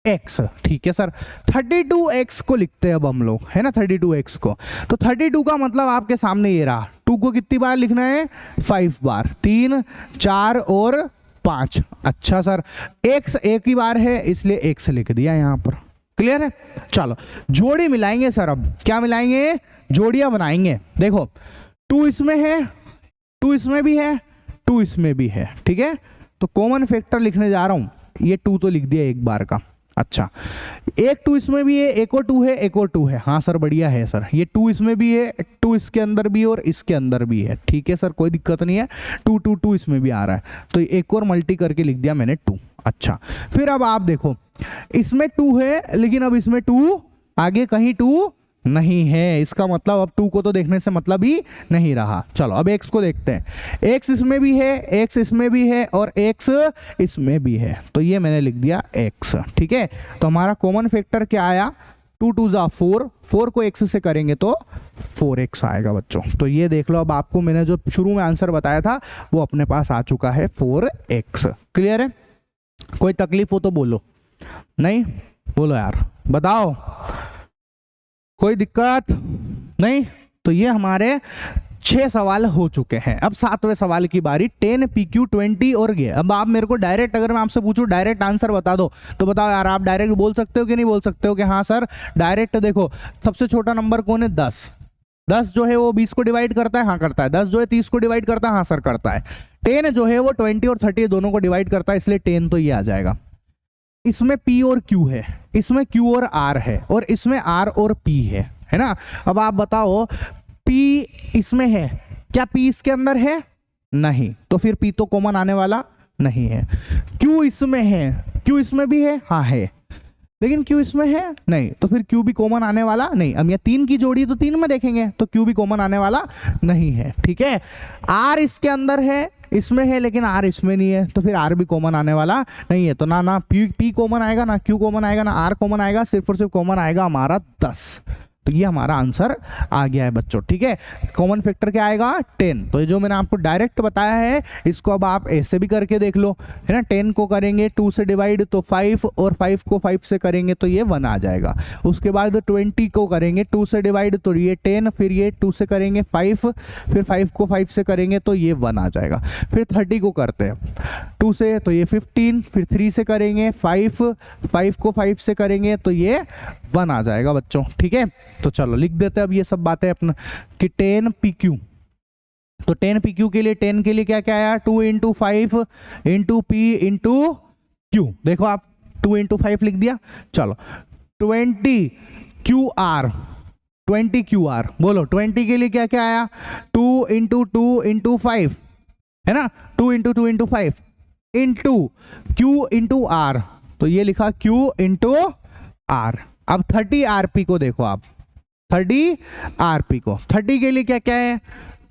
एक्स, ठीक है सर। 32x को लिखते हैं अब हम लोग, है ना, 32x को। तो 32 का मतलब आपके सामने ये रहा, 2 को कितनी बार लिखना है, 5 बार, 3 4 और 5। अच्छा सर, x एक ही बार है इसलिए x लिख दिया यहाँ पर, क्लियर है। चलो जोड़ी मिलाएंगे सर, अब क्या मिलाएंगे, जोड़ियां बनाएंगे। देखो 2 इसमें है, 2 इसमें भी है, 2 इसमें भी है, ठीक है। तो कॉमन फैक्टर लिखने जा रहा हूं, ये 2 तो लिख दिया एक बार का। अच्छा, एक 2 इसमें भी है, एक और 2 है, एक और 2 है। हाँ सर बढ़िया है सर, ये 2 इसमें भी है, 2 इसके अंदर भी और इसके अंदर भी है, ठीक है सर, कोई दिक्कत नहीं है। 2 2 2 इसमें भी आ रहा है, तो एक और मल्टी करके लिख दिया मैंने 2। अच्छा, फिर अब आप देखो इसमें 2 है लेकिन अब इसमें 2 आगे कहीं 2 नहीं है, इसका मतलब अब 2 को तो देखने से मतलब ही नहीं रहा। चलो अब x को देखते हैं, x इसमें भी है, x इसमें भी है और x इसमें भी है, तो ये मैंने लिख दिया x, ठीक है। तो हमारा कॉमन फैक्टर क्या आया, 2 2 जा 4, 4 को x से करेंगे तो 4x आएगा बच्चों। तो ये देख लो, अब आपको मैंने जो शुरू में आंसर बताया था वो अपने पास आ चुका है, 4x। क्लियर है, कोई तकलीफ हो तो बोलो, नहीं बोलो यार, बताओ, कोई दिक्कत नहीं। तो ये हमारे 6 सवाल हो चुके हैं। अब 7वें सवाल की बारी, 10 PQ 20 और ये। अब आप मेरे को डायरेक्ट, अगर मैं आपसे पूछूं डायरेक्ट आंसर बता दो तो बताओ यार, आप डायरेक्ट बोल सकते हो कि नहीं बोल सकते हो कि हाँ सर डायरेक्ट। देखो सबसे छोटा नंबर कौन है, 10। 10 जो है वो 20 को डिवाइड करता है, हाँ करता है। 10 जो है 30 को डिवाइड करता है, हाँ सर करता है। 10 जो है वो 20 और 30 दोनों को डिवाइड करता है, इसलिए 10 तो ये आ जाएगा। इसमें P और Q है, इसमें Q और R है, और इसमें R और P है ना। अब आप बताओ P इसमें है, क्या P इसके अंदर है, नहीं, तो फिर P तो कॉमन आने वाला नहीं है। Q इसमें है, Q इसमें भी है, हाँ है, लेकिन Q इसमें है नहीं, तो फिर Q भी कॉमन आने वाला नहीं। अब ये 3 की जोड़ी तो 3 में देखेंगे तो Q भी कॉमन आने वाला नहीं है, ठीक है। R इसके अंदर है, इसमें है, लेकिन R इसमें नहीं है, तो फिर R भी कॉमन आने वाला नहीं है। तो ना P कॉमन आएगा, ना Q कॉमन आएगा, ना R कॉमन आएगा, सिर्फ और सिर्फ कॉमन आएगा हमारा 10। तो ये हमारा आंसर आ गया है बच्चों, ठीक है। कॉमन फैक्टर क्या आएगा, 10। तो ये जो मैंने आपको डायरेक्ट बताया है इसको अब आप ऐसे भी करके देख लो, है ना। 10 को करेंगे 2 से डिवाइड तो 5, और 5 को 5 से करेंगे तो ये 1 आ जाएगा। उसके बाद 20 को करेंगे 2 से डिवाइड तो ये 10, फिर ये 2 से करेंगे 5, फिर 5 को 5 से करेंगे तो ये 1 आ जाएगा। फिर 30 को करते हैं 2 से तो ये 15, फिर 3 से करेंगे 5, 5 को 5 से करेंगे तो ये 1 आ जाएगा बच्चों, ठीक है। तो चलो लिख देते हैं अब ये सब बातें अपना कि 10 PQ। तो 10 PQ के लिए, 10 के लिए क्या क्या आया, 2 × 5 × P × Q। देखो आप 2 × 5 लिख दिया। चलो 20 QR, 20 QR बोलो। 20 के लिए क्या क्या आया, 2 × 2 × 5, है ना, 2 × 2 × 5 × Q × R। तो ये लिखा Q × R। अब 30 RP को देखो आप, 30 RP को, 30 के लिए क्या क्या है,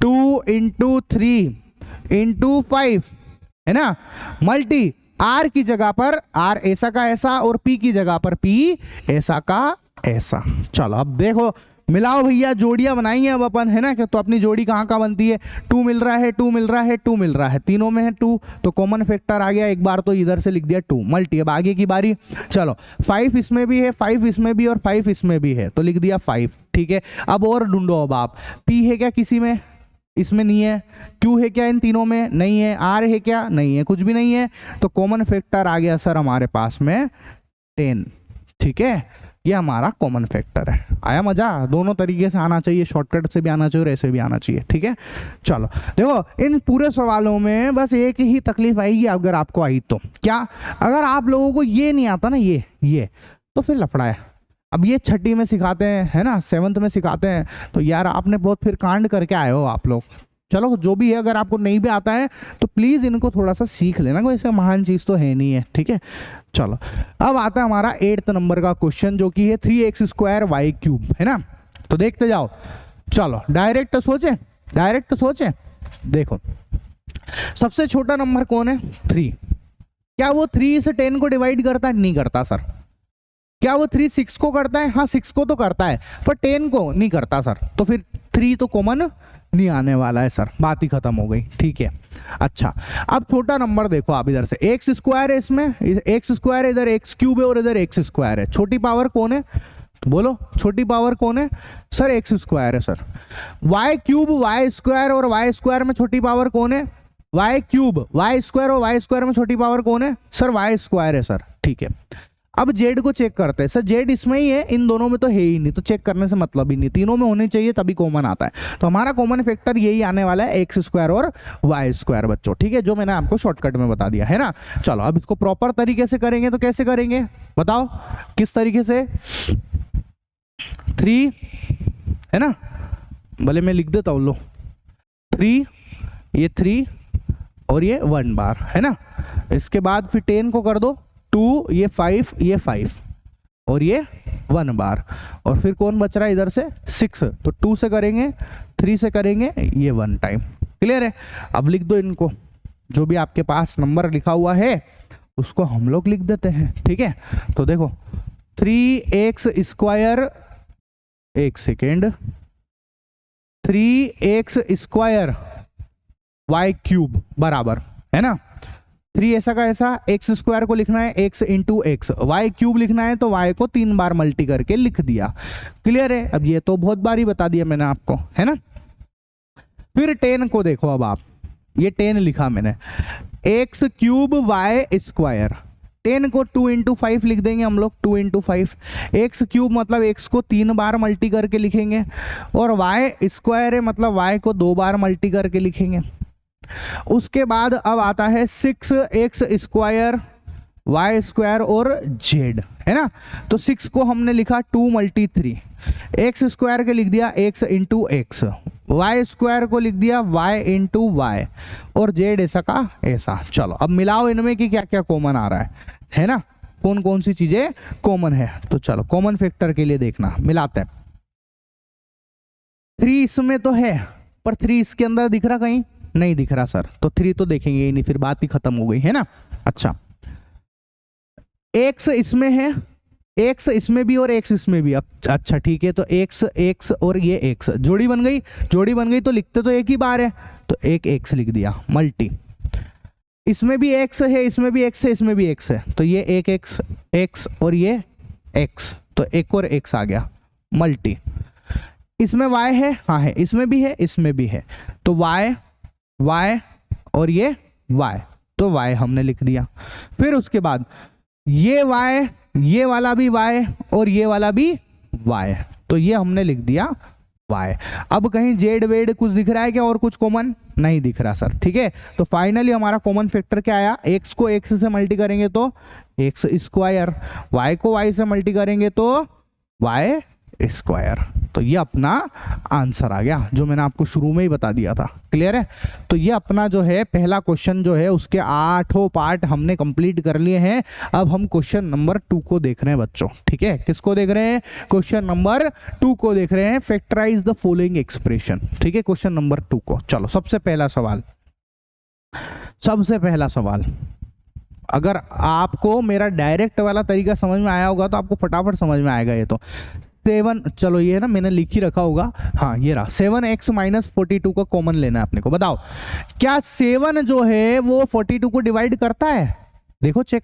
2 × 3 × 5, है ना, मल्टी R की जगह पर R ऐसा का ऐसा और P की जगह पर P ऐसा का ऐसा। चलो अब देखो, मिलाओ भैया, जोड़ियां बनाएंगे अब अपन, है ना। तो अपनी जोड़ी कहाँ का बनती है, 2 मिल रहा है, 2 मिल रहा है, 2 मिल रहा है, तीनों में है 2, तो कॉमन फैक्टर आ गया। एक बार तो इधर से लिख दिया 2 मल्टी। अब आगे की बारी, चलो 5 इसमें भी है, 5 इसमें भी और 5 इसमें भी है, तो लिख दिया 5, ठीक है। अब और ढूंढो अब आप, P है क्या किसी में, इसमें नहीं है, Q है क्या इन तीनों में, नहीं है, R है क्या, नहीं है, कुछ भी नहीं है। तो कॉमन फैक्टर आ गया सर हमारे पास में 10, ठीक है। ये हमारा कॉमन फैक्टर है। आया मजा, दोनों तरीके से आना चाहिए, शॉर्टकट से भी आना चाहिए और ऐसे भी आना चाहिए, ठीक है। चलो देखो, इन पूरे सवालों में बस एक ही तकलीफ आएगी अगर आपको आई तो, क्या, अगर आप लोगों को ये नहीं आता ना, ये तो फिर लफड़ा है। अब ये 6ठी में सिखाते हैं, है ना, 7th में सिखाते हैं, तो यार आपने बहुत फिर कांड करके आए हो आप लोग। चलो जो भी है, अगर आपको नहीं भी आता है तो प्लीज़ इनको थोड़ा सा सीख लेना, कोई ऐसा महान चीज़ तो है नहीं है, ठीक है। चलो अब आता है हमारा 8th नंबर का क्वेश्चन, जो कि है 3x² y³ है ना। तो देखते जाओ, चलो डायरेक्ट सोचे। देखो सबसे छोटा नंबर कौन है, 3। क्या वो 3 से 10 को डिवाइड करता है, नहीं करता सर। क्या वो 3 6 को करता है, हाँ 6 को तो करता है, पर 10 को नहीं करता सर। तो फिर 3 तो कॉमन नहीं आने वाला है सर, बात ही खत्म हो गई। ठीक है, अच्छा अब छोटा नंबर देखो आप, इधर से एक्स स्क्वायर है, इसमें एक्स स्क्वायर है, इधर एक्स क्यूब है और इधर एक्स स्क्वायर है। छोटी पावर कौन है, तो बोलो छोटी पावर कौन है सर, एक्स स्क्वायर है sir. Y cube Y square और वाई स्क्वायर में छोटी पावर कौन है, वाई क्यूब वाई स्क्वायर और वाई स्क्वायर में छोटी पावर कौन है सर, वाई स्क्वायर है सर। ठीक है, अब जेड को चेक करते हैं सर, जेड इसमें ही है, इन दोनों में तो है ही नहीं, तो चेक करने से मतलब ही नहीं, तीनों में होने चाहिए तभी कॉमन आता है। तो हमारा कॉमन फैक्टर यही आने वाला है, एक्स स्क्वायर और वाई स्क्वायर बच्चों। ठीक है, जो मैंने आपको शॉर्टकट में बता दिया है ना। चलो अब इसको प्रॉपर तरीके से करेंगे, तो कैसे करेंगे बताओ, किस तरीके से, 3 है ना, भले मैं लिख देता हूँ, लो 3, ये 3 और ये 1 बार है ना। इसके बाद फिर 10 को कर दो 2, ये 5, ये 5 और ये 1 बार, और फिर कौन बच रहा है इधर से 6, तो 2 से करेंगे, 3 से करेंगे, ये 1 टाइम। क्लियर है, अब लिख दो इनको, जो भी आपके पास नंबर लिखा हुआ है उसको हम लोग लिख देते हैं। ठीक है, तो देखो 3x स्क्वायर, एक second, 3x square Y cube बराबर है ना, 3 ऐसा का ऐसा, एक्स स्क्वायर को लिखना है x into X, Y cube लिखना है तो y को 3 बार मल्टी करके लिख दिया। क्लियर है, अब ये तो बहुत बार ही बता दिया मैंने आपको है ना। फिर 10 को देखो, अब आप ये 10 लिखा मैंने, एक्स क्यूब वाई स्क्वायर, 10 को 2 इंटू 5 लिख देंगे हम लोग, 2 इंटू 5, एक्स क्यूब मतलब एक्स को 3 बार मल्टी करके लिखेंगे, और वाई स्क्वायर है मतलब वाई को 2 बार मल्टी करके लिखेंगे। उसके बाद अब आता है 6x स्क्वायर वाई स्क्वायर और जेड है ना, तो 6 को हमने लिखा 2 मल्टी 3, एक्स स्क्वायर के लिख दिया x into X, Y square को लिख दिया y इंटू वाई, और जेड ऐसा का ऐसा। चलो अब मिलाओ इनमें कि क्या क्या कॉमन आ रहा है ना, कौन कौन सी चीजें कॉमन है। तो चलो कॉमन फैक्टर के लिए देखना, मिलाते हैं। 3 इसमें तो है, पर 3 इसके अंदर दिख रहा कहीं नहीं दिख रहा सर, तो 3 तो देखेंगे ही नहीं, फिर बात ही खत्म हो गई है ना। अच्छा x इसमें है, x इसमें भी और x इसमें भी, अच्छा ठीक है, तो x और ये x जोड़ी बन गई, जोड़ी बन गई तो लिखते तो एक ही बार है, तो एक x लिख दिया मल्टी, इसमें भी x है, इसमें भी x है, इसमें भी x है, तो ये एक x और ये x, तो एक और x आ गया मल्टी, इसमें y है, हाँ है, इसमें भी है, इसमें भी है, तो y और ये y, तो y हमने लिख दिया। फिर उसके बाद ये y, ये वाला भी y और ये वाला भी y, तो ये हमने लिख दिया y। अब कहीं जेड वेड कुछ दिख रहा है क्या, और कुछ कॉमन नहीं दिख रहा सर। ठीक है, तो फाइनली हमारा कॉमन फैक्टर क्या आया, x को x से मल्टी करेंगे तो x स्क्वायर, y को y से मल्टी करेंगे तो y स्क्वायर, तो ये अपना आंसर आ गया, जो मैंने आपको शुरू में ही बता दिया था। क्लियर है, तो ये अपना जो है पहला क्वेश्चन जो है उसके 8 पार्ट हमने कंप्लीट कर लिए हैं। अब हम क्वेश्चन नंबर 2 को देख रहे हैं बच्चों। ठीक है, किसको देख रहे हैं, क्वेश्चन नंबर 2 को देख रहे हैं, फैक्टराइज द फॉलोइंग एक्सप्रेशन। ठीक है, क्वेश्चन नंबर 2 को, चलो सबसे पहला सवाल, अगर आपको मेरा डायरेक्ट वाला तरीका समझ में आया होगा तो आपको फटाफट समझ में आएगा। ये तो 7, चलो ये है ना, मैंने लिख ही रखा होगा, हाँ ये रहा, 7x माइनस 42 का कॉमन लेना है अपने को। बताओ क्या 7 जो है वो 42 को डिवाइड करता है, देखो चेक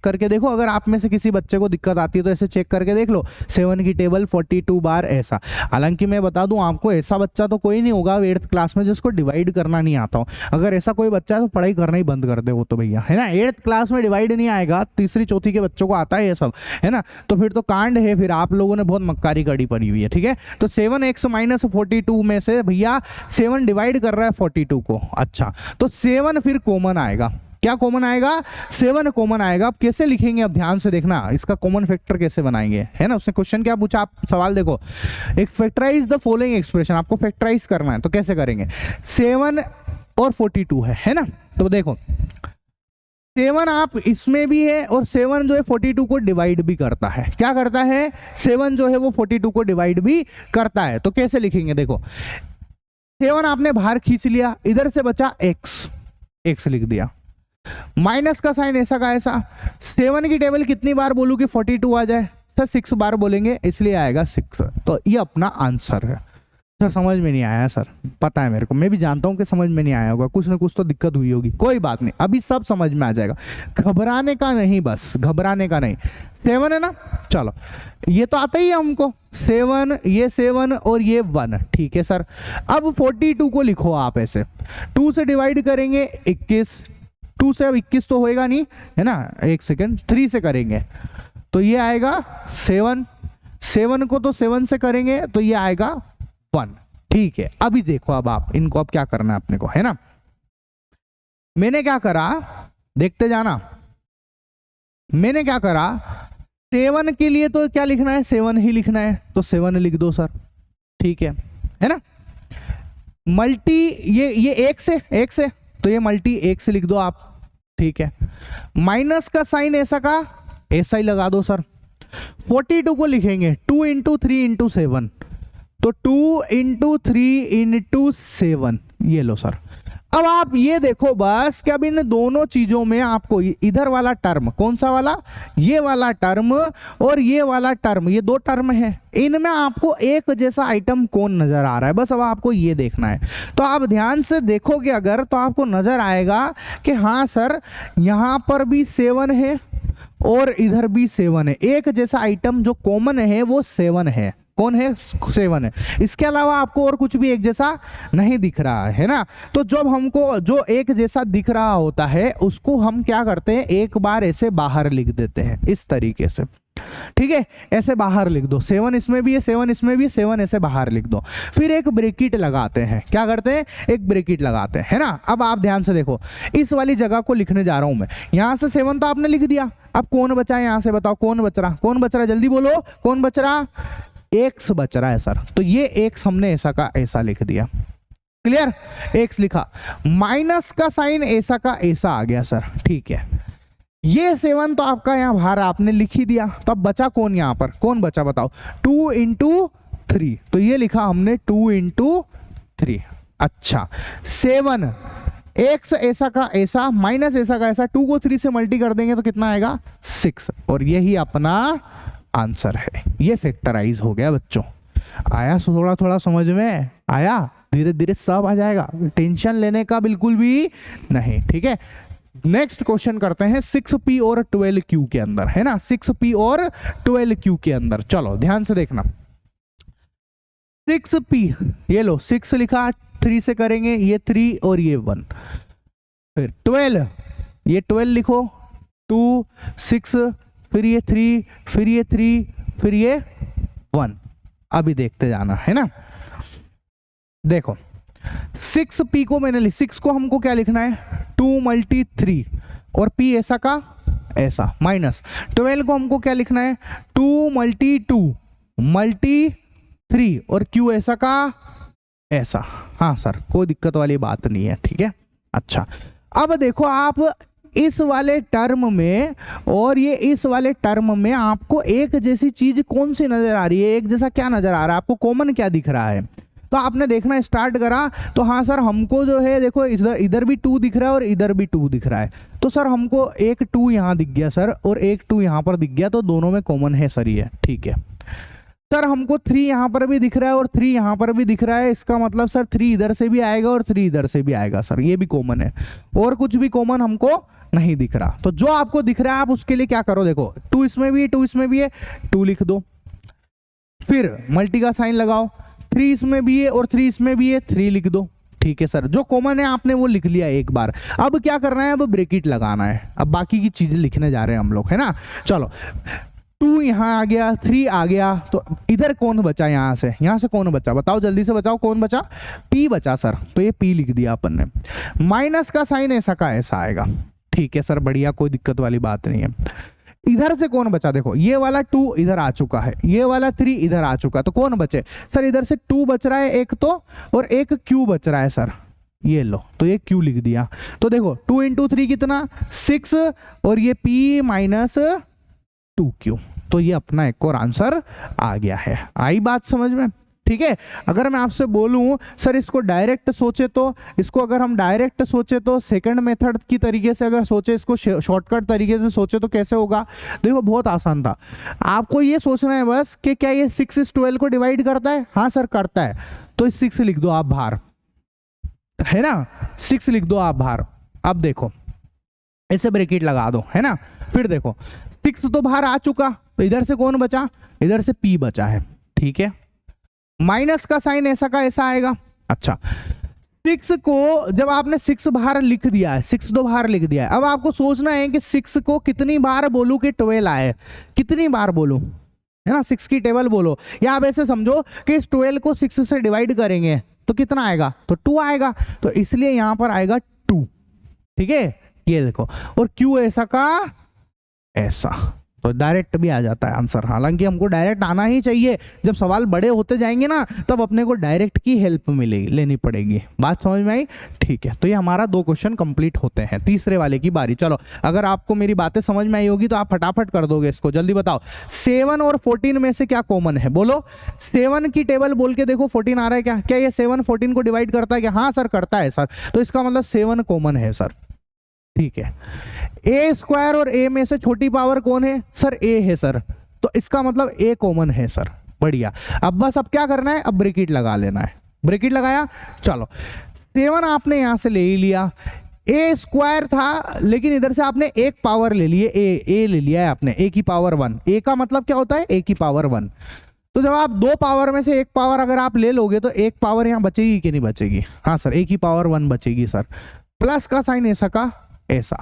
करके देखो, अगर आप में से किसी बच्चे को दिक्कत आती है तो ऐसे चेक करके देख लो, 7 की टेबल 42 बार ऐसा। हालांकि मैं बता दूं आपको, ऐसा बच्चा तो कोई नहीं होगा 8th क्लास में जिसको डिवाइड करना नहीं आता हो। अगर ऐसा कोई बच्चा है तो पढ़ाई करना ही बंद कर दे वो तो भैया, है ना। 8th क्लास में डिवाइड नहीं आएगा, 3री 4थी के बच्चों को आता है ये सब, है ना, तो फिर तो कांड है, फिर आप लोगों ने बहुत मक्कारी कड़ी पड़ी हुई है। ठीक है, तो 7x माइनस 42 में से भैया 7 डिवाइड कर रहा है 42 को। अच्छा, तो 7 फिर कॉमन आएगा, क्या कॉमन आएगा, 7 कॉमन आएगा। अब कैसे लिखेंगे, अब ध्यान से देखना, इसका कॉमन फैक्टर कैसे बनाएंगे, है ना। उसने क्वेश्चन क्या पूछा, आप सवाल देखो, एक फैक्टराइज द फॉलोइंग एक्सप्रेशन, आपको फैक्टराइज करना है तो कैसे करेंगे, 7 और 42 है ना, तो देखो 7 आप इसमें भी है और 7 जो है 42 को डिवाइड भी करता है। क्या करता है, 7 जो है वो 42 को डिवाइड भी करता है। तो कैसे लिखेंगे, देखो 7 आपने बाहर खींच लिया, इधर से बचा x लिख दिया, माइनस का साइन ऐसा का ऐसा। 7 की टेबल कितनी बार बोलूं कि 42 आ जाए, सर 6 बार बोलेंगे इसलिए आएगा 6, तो ये अपना आंसर है। सर समझ में नहीं आया सर, पता है मेरे को, मैं भी जानता हूँ कि समझ में नहीं आया होगा, कुछ ना कुछ तो दिक्कत हुई होगी, कोई बात नहीं, अभी सब समझ में आ जाएगा, घबराने का नहीं, बस घबराने का नहीं। 7 है ना, चलो ये तो आता ही है हमको, 7, ये 7 और ये 1, ठीक है सर। अब 42 को लिखो आप ऐसे, 2 से डिवाइड करेंगे 21, 2 से अब 21 तो होएगा नहीं है ना, एक सेकेंड, 3 से करेंगे तो ये आएगा 7, 7 को तो 7 से करेंगे तो ये आएगा 1, ठीक है। अभी देखो, अब आप इनको अब क्या करना है अपने को, है ना, मैंने क्या करा, देखते जाना, मैंने क्या करा, 7 के लिए तो क्या लिखना है, 7 ही लिखना है, तो 7 लिख दो सर, ठीक है ना। मल्टी ये 1 से तो ये मल्टी 1 से लिख दो आप, ठीक है। माइनस का साइन ऐसा का ऐसा ही लगा दो सर। 42 को लिखेंगे 2 इंटू 3 इंटू 7, तो 2 इंटू 3 इंटू 7, ये लो सर। अब आप ये देखो बस कि अब इन दोनों चीजों में आपको इधर वाला टर्म, कौन सा वाला, ये वाला टर्म और ये वाला टर्म, ये 2 टर्म है, इनमें आपको एक जैसा आइटम कौन नजर आ रहा है, बस अब आपको ये देखना है। तो आप ध्यान से देखोगे अगर, तो आपको नजर आएगा कि हाँ सर यहाँ पर भी 7 है और इधर भी 7 है, एक जैसा आइटम जो कॉमन है वो 7 है, कौन है, 7 है। इसके अलावा आपको और कुछ भी एक जैसा नहीं दिख रहा है ना। तो जब हमको जो एक जैसा दिख रहा होता है उसको हम क्या करते हैं, एक बार ऐसे बाहर लिख देते हैं इस तरीके से, ठीक है, ऐसे बाहर लिख दो, 7 इसमें भी है, 7 इसमें भी है, 7 ऐसे बाहर लिख दो, फिर एक ब्रैकेट लगाते हैं, क्या करते हैं, एक ब्रैकेट लगाते हैं, है ना। अब आप ध्यान से देखो, इस वाली जगह को लिखने जा रहा हूं मैं, यहां से 7 तो आपने लिख दिया, अब कौन बचा है, यहां से बताओ कौन बच रहा, कौन बच रहा, जल्दी बोलो कौन बच रहा, एक्स बच रहा है सर, तो ये एक्स हमने ऐसा का ऐसा लिख दिया, क्लियर, एक्स लिखा, माइनस का साइन ऐसा का ऐसा आ गया सर, ठीक है। ये 7 तो आपका यहाँ बाहर आपने लिख ही दिया, तो अब बचा कौन, यहाँ पर कौन बचा बताओ, 2 इंटू 3, तो ये लिखा हमने 2 इंटू 3, अच्छा। 7 एक्स ऐसा का ऐसा माइनस ऐसा का ऐसा, 2 को 3 से मल्टी कर देंगे तो कितना आएगा, 6, और यही अपना आंसर है। ये फैक्टराइज हो गया बच्चों, आया थोड़ा थोड़ा समझ में आया, धीरे धीरे सब आ जाएगा, टेंशन लेने का बिल्कुल भी नहीं, ठीक है। नेक्स्ट क्वेश्चन करते हैं 6p और 12q के अंदर, है ना, 6p और 12q के अंदर, चलो ध्यान से देखना। 6p ये लो, 6 लिखा, 3 से करेंगे ये 3 और ये 1, फिर 12 ये 12 लिखो, 2 6 फिर ये 3 फिर ये 3 फिर ये 1, अभी देखते जाना, है ना। देखो 6p को मैंने 6 को हमको क्या लिखना है, 2 मल्टी 3 और p ऐसा का ऐसा, माइनस 12 को हमको क्या लिखना है, 2 मल्टी 2 मल्टी 3 और q ऐसा का ऐसा, हाँ सर कोई दिक्कत वाली बात नहीं है, ठीक है। अच्छा अब देखो आप इस वाले टर्म में और ये इस वाले टर्म में आपको एक जैसी चीज कौन सी नजर आ रही है, एक जैसा क्या नजर आ रहा है, आपको कॉमन क्या दिख रहा है। तो आपने देखना स्टार्ट करा तो हाँ सर हमको जो है देखो इधर भी 2 दिख रहा है और इधर भी 2 दिख रहा है, तो सर हमको एक 2 यहाँ दिख गया सर और एक 2 यहाँ पर दिख गया, तो दोनों में कॉमन है सर ये, ठीक है। सर हमको 3 यहाँ पर भी दिख रहा है और 3 यहाँ पर भी दिख रहा है, इसका मतलब सर 3 इधर से भी आएगा और 3 इधर से भी आएगा सर, ये भी कॉमन है, और कुछ भी कॉमन हमको नहीं दिख रहा। तो जो आपको दिख रहा है आप उसके लिए क्या करो, देखो 2 इसमें भी है 2 इसमें भी है, 2 लिख दो, फिर मल्टी का साइन लगाओ, 3 इसमें भी है और 3 इसमें भी है, 3 लिख दो, ठीक है सर। जो कॉमन है आपने वो लिख लिया एक बार, अब क्या करना है, अब ब्रैकेट लगाना है, अब बाकी की चीजें लिखने जा रहे हैं हम लोग, है ना। चलो 2 यहाँ आ गया, 3 आ गया, तो इधर कौन बचा, यहाँ से कौन बचा, बताओ जल्दी से बताओ कौन बचा, p बचा सर, तो ये p लिख दिया अपन ने, माइनस का साइन ऐसा का ऐसा आएगा, ठीक है सर, बढ़िया कोई दिक्कत वाली बात नहीं है। इधर से कौन बचा, देखो ये वाला 2 इधर आ चुका है, ये वाला 3 इधर आ चुका, तो कौन बचे सर, इधर से 2 बच रहा है एक तो, और एक q बच रहा है सर, ये लो, तो ये q लिख दिया। तो देखो 2 इंटू 3 कितना 6 और ये p माइनस 2q, तो ये अपना एक और आंसर आ गया है। आई बात समझ में, ठीक है। अगर मैं आपसे बोलूं सर इसको डायरेक्ट सोचे तो, इसको अगर हम डायरेक्ट सोचे तो सेकंड मेथड की तरीके से अगर सोचे, इसको शॉर्टकट तरीके से सोचे तो कैसे होगा? देखो बहुत आसान था, आपको ये सोचना है बस कि क्या ये 6 इस 12 को डिवाइड करता है? हाँ सर करता है, तो 6 लिख दो आप बाहर, है ना, 6 लिख दो आप बाहर। अब देखो ऐसे ब्रैकेट लगा दो, है ना, फिर देखो 6 तो बाहर आ चुका, तो इधर से कौन बचा? इधर से p बचा है, ठीक है। माइनस का साइन ऐसा का ऐसा आएगा। अच्छा 6 को जब आपने 6 बाहर लिख दिया है, 6 तो बाहर लिख दिया है, अब आपको सोचना है कि 6 को कितनी बार बोलूं कि 12 आए, कितनी बार बोलूं, है ना, 6 की टेबल बोलो, या आप ऐसे समझो कि इस 12 को 6 से डिवाइड करेंगे तो कितना आएगा? तो 2 आएगा, तो इसलिए यहां पर आएगा 2, ठीक है। ये देखो, और क्यों ऐसा का ऐसा, तो डायरेक्ट भी आ जाता है आंसर। हालांकि हमको डायरेक्ट आना ही चाहिए, जब सवाल बड़े होते जाएंगे ना तब अपने को डायरेक्ट की हेल्प मिलेगी, लेनी पड़ेगी। बात समझ में आई? ठीक है, तो ये हमारा 2 क्वेश्चन कंप्लीट होते हैं। तीसरे वाले की बारी। चलो अगर आपको मेरी बातें समझ में आई होगी तो आप फटाफट कर दोगे इसको, जल्दी बताओ 7 और 14 में से क्या कॉमन है? बोलो 7 की टेबल बोल के देखो 14 आ रहा है क्या? क्या ये 7 14 को डिवाइड करता है क्या? हाँ सर करता है सर, तो इसका मतलब 7 कॉमन है सर, ठीक है। ए स्क्वायर और ए में से छोटी पावर कौन है? सर ए है सर, तो इसका मतलब ए कॉमन है सर, बढ़िया। अब बस अब क्या करना है? अब ब्रैकेट लगा लेना है, ब्रैकेट लगाया, चलो 7 आपने यहां से ले ही लिया, ए स्क्वायर था लेकिन इधर से आपने एक पावर ले लिए, ए ले लिया है आपने, ए की पावर 1, ए का मतलब क्या होता है? ए की पावर 1। तो जब आप 2 पावर में से एक पावर अगर आप ले लोगे तो एक पावर यहां बचेगी कि नहीं बचेगी? हाँ सर, ए की पावर 1 बचेगी सर, प्लस का साइन ऐसा का ऐसा।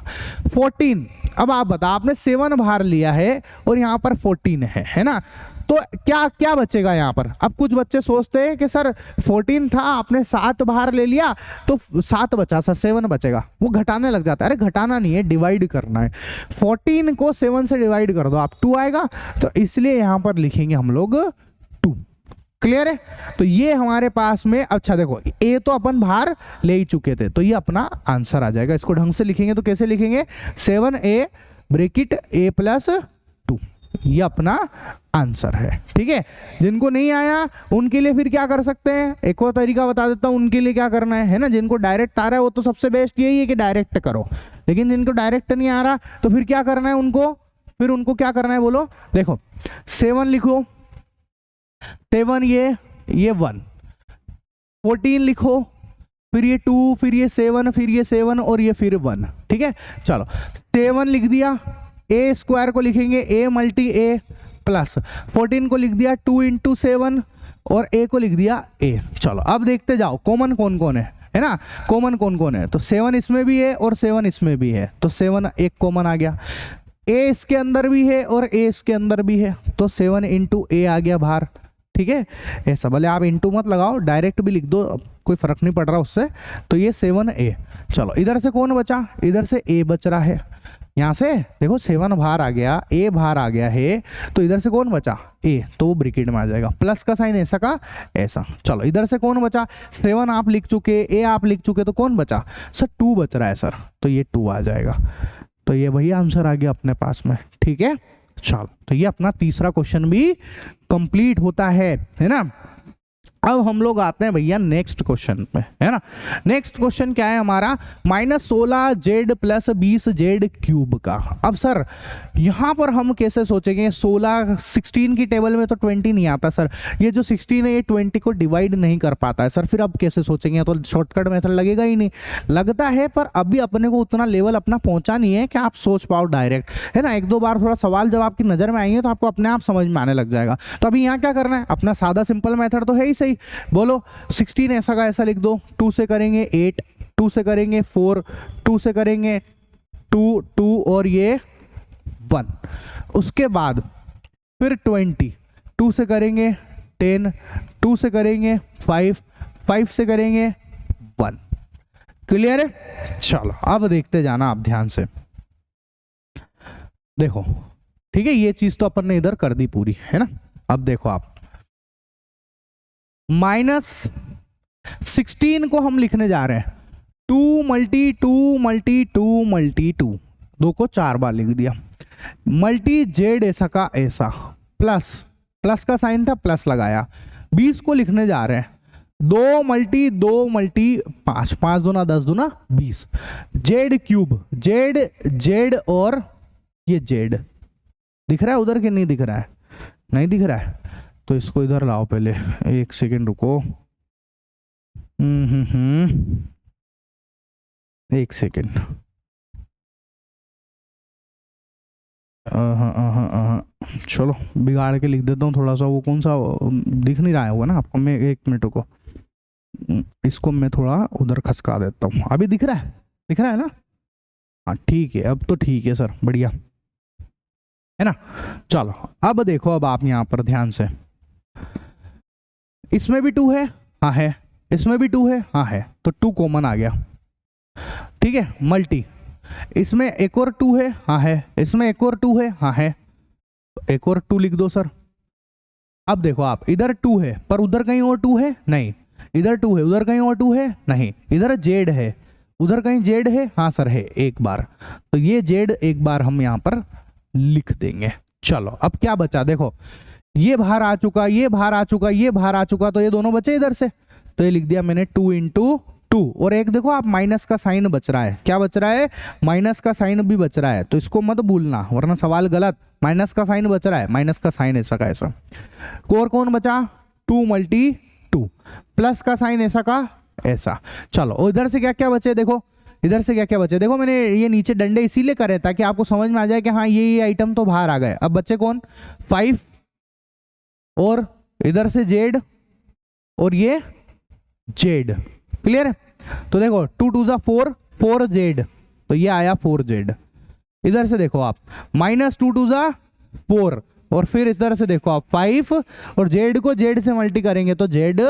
14, अब आप बता, आपने 7 बाहर लिया है और यहाँ पर 14 है ना, तो क्या क्या बचेगा यहाँ पर? अब कुछ बच्चे सोचते हैं कि सर 14 था, आपने 7 बाहर ले लिया तो 7 बचा सर, 7 बचेगा, वो घटाने लग जाता है। अरे घटाना नहीं है, डिवाइड करना है। 14 को 7 से डिवाइड कर दो आप, 2 आएगा, तो इसलिए यहाँ पर लिखेंगे हम लोग 2। क्लियर है? तो ये हमारे पास में, अच्छा देखो ए तो अपन बाहर ले ही चुके थे, तो ये अपना आंसर आ जाएगा। इसको ढंग से लिखेंगे तो कैसे लिखेंगे? 7a ब्रैकेट a प्लस 2, ये अपना आंसर है, ठीक है। जिनको नहीं आया उनके लिए फिर क्या कर सकते हैं? एक और तरीका बता देता हूं उनके लिए क्या करना है ना। जिनको डायरेक्ट आ रहा है वो तो सबसे बेस्ट यही है कि डायरेक्ट करो, लेकिन जिनको डायरेक्ट नहीं आ रहा तो फिर क्या करना है उनको? फिर उनको क्या करना है बोलो? देखो 7 लिखो, 7 ये 1, 14 लिखो, फिर ये 2, फिर ये 7, फिर ये 7 और ये फिर 1, ठीक है। चलो 7 लिख दिया, ए स्क्वायर को लिखेंगे a मल्टी a प्लस 14 को लिख दिया 2 इंटू 7 और a को लिख दिया a। चलो अब देखते जाओ कॉमन कौन कौन है ना, कॉमन कौन कौन है? तो 7 इसमें भी है और 7 इसमें भी है, तो 7 एक कॉमन आ गया। a इसके अंदर भी है और a इसके अंदर भी है, तो 7 इंटू a आ गया बाहर, ठीक है। ऐसा भले आप इंटू मत लगाओ, डायरेक्ट भी लिख दो, कोई फर्क नहीं पड़ रहा उससे। तो ये 7a। चलो इधर से कौन बचा? इधर से a बच रहा है, यहाँ से देखो 7 बाहर आ गया, a बाहर आ गया है, तो इधर से कौन बचा? a, तो वो ब्रैकेट में आ जाएगा, प्लस का साइन ऐसा का ऐसा। चलो इधर से कौन बचा? 7 आप लिख चुके, a आप लिख चुके, तो कौन बचा? सर 2 बच रहा है सर, तो ये 2 आ जाएगा, तो ये वही आंसर आ गया अपने पास में, ठीक है। चलो तो ये अपना तीसरा क्वेश्चन भी कंप्लीट होता है ना। अब हम लोग आते हैं भैया नेक्स्ट क्वेश्चन पे, है ना। नेक्स्ट क्वेश्चन क्या है हमारा? -16z प्लस 20z क्यूब का। अब सर यहाँ पर हम कैसे सोचेंगे? 16 की टेबल में तो 20 नहीं आता सर, ये जो 16 है ये 20 को डिवाइड नहीं कर पाता है सर, फिर अब कैसे सोचेंगे? तो शॉर्टकट मेथड लगेगा ही नहीं, लगता है पर अभी अपने को उतना लेवल अपना पहुंचा नहीं है कि आप सोच पाओ डायरेक्ट, है ना। 1-2 बार थोड़ा सवाल जब आपकी नजर में आएंगे तो आपको अपने आप समझ में आने लग जाएगा। तो अभी यहाँ क्या करना है? अपना सादा सिंपल मेथड तो है ही सही, बोलो 16 ऐसा का ऐसा लिख दो, 2 से करेंगे 8, 2 से करेंगे 4, 2 से करेंगे 2, 2 और ये 1, उसके बाद फिर 20, 2 से करेंगे 10, 2 से करेंगे 5, 5 से करेंगे 1। क्लियर है? चलो अब देखते जाना आप ध्यान से, देखो ठीक है, ये चीज तो अपन ने इधर कर दी पूरी, है ना। अब देखो आप -16 को हम लिखने जा रहे हैं 2 मल्टी 2 मल्टी 2 मल्टी 2, 2 को 4 बार लिख दिया, मल्टी जेड ऐसा का ऐसा, प्लस का साइन था प्लस लगाया, 20 को लिखने जा रहे हैं 2 मल्टी 2 मल्टी 5, 5 दूना 10 दूना 20, जेड क्यूब, जेड जेड और ये जेड दिख रहा है उधर कि नहीं दिख रहा है? नहीं दिख रहा है, तो इसको इधर लाओ पहले, एक सेकेंड रुको। एक सेकेंड, चलो बिगाड़ के लिख देता हूँ थोड़ा सा, वो कौन सा दिख नहीं रहा होगा ना आपको, मैं 1 मिनट को इसको मैं थोड़ा उधर खसका देता हूँ। अभी दिख रहा है? दिख रहा है ना? हाँ ठीक है, अब तो ठीक है सर, बढ़िया है ना। चलो अब देखो, अब आप यहाँ पर ध्यान से, इसमें भी 2 है, हाँ है, इसमें भी 2 है, हाँ है, तो 2 कॉमन आ गया, ठीक है। मल्टी, इसमें एक और 2 है, हाँ है, इसमें एक और 2 है, हाँ है, तो एक और 2 लिख दो सर। अब देखो आप, इधर 2 है पर उधर कहीं और 2 है नहीं, इधर 2 है उधर कहीं और 2 है नहीं, इधर जेड है उधर कहीं जेड है, हाँ सर है एक बार, तो ये जेड एक बार हम यहाँ पर लिख देंगे। चलो अब क्या बचा, देखो ये बाहर आ चुका, ये बाहर आ चुका, ये बाहर आ चुका, तो ये दोनों बचे इधर से, तो ये लिख दिया मैंने 2 × 2, और एक देखो आप माइनस का साइन बच रहा है, क्या बच रहा है? माइनस का साइन भी बच रहा है, तो इसको मत भूलना वरना सवाल गलत। माइनस का साइन बच रहा है, माइनस का साइन ऐसा का ऐसा, और कौन बचा? 2 मल्टी 2, प्लस का साइन ऐसा का ऐसा। चलो और इधर से क्या क्या बचे, देखो इधर से क्या क्या बचे, देखो मैंने ये नीचे डंडे इसीलिए करे ताकि आपको समझ में आ जाए कि हाँ ये आइटम तो बाहर आ गए। अब बच्चे कौन? 5, और इधर से जेड, और ये जेड, क्लियर है? तो देखो 2 × 2 = 4, 4 जेड, तो ये आया 4 जेड। इधर से देखो आप, -2 × 2 = 4, और फिर इधर से देखो आप 5, और जेड को जेड से मल्टी करेंगे तो जेड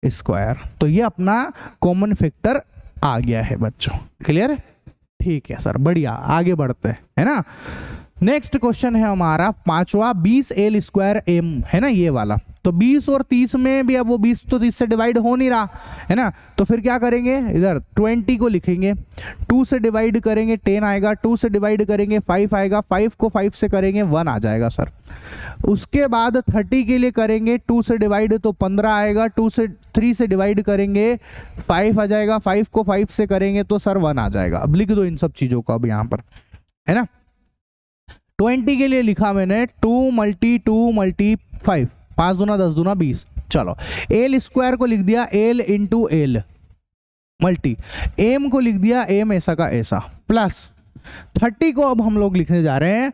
स्क्वायर, तो ये अपना कॉमन फैक्टर आ गया है बच्चों, क्लियर है? ठीक है सर, बढ़िया, आगे बढ़ते हैं, है ना। नेक्स्ट क्वेश्चन है हमारा 5वां, 20l² m, है ना ये वाला। तो 20 और 30 में भी, अब वो 20 तो 30 से डिवाइड हो नहीं रहा है ना, तो फिर क्या करेंगे, इधर 20 को लिखेंगे, 2 से डिवाइड करेंगे 10 आएगा, 2 से डिवाइड करेंगे 5 आएगा, 5 को 5 से करेंगे 1 आ जाएगा सर। उसके बाद 30 के लिए करेंगे 2 से डिवाइड तो 15 आएगा, 3 से डिवाइड करेंगे 5 आ जाएगा, 5 को 5 से करेंगे तो सर 1 आ जाएगा। अब लिख दो इन सब चीजों को अब यहाँ पर, है ना। 20 के लिए लिखा मैंने 2 × 2 × 5, 5 दूना 10 दूना 20। चलो l² को लिख दिया l × l, मल्टी m को लिख दिया m ऐसा का ऐसा, प्लस 30 को अब हम लोग लिखने जा रहे हैं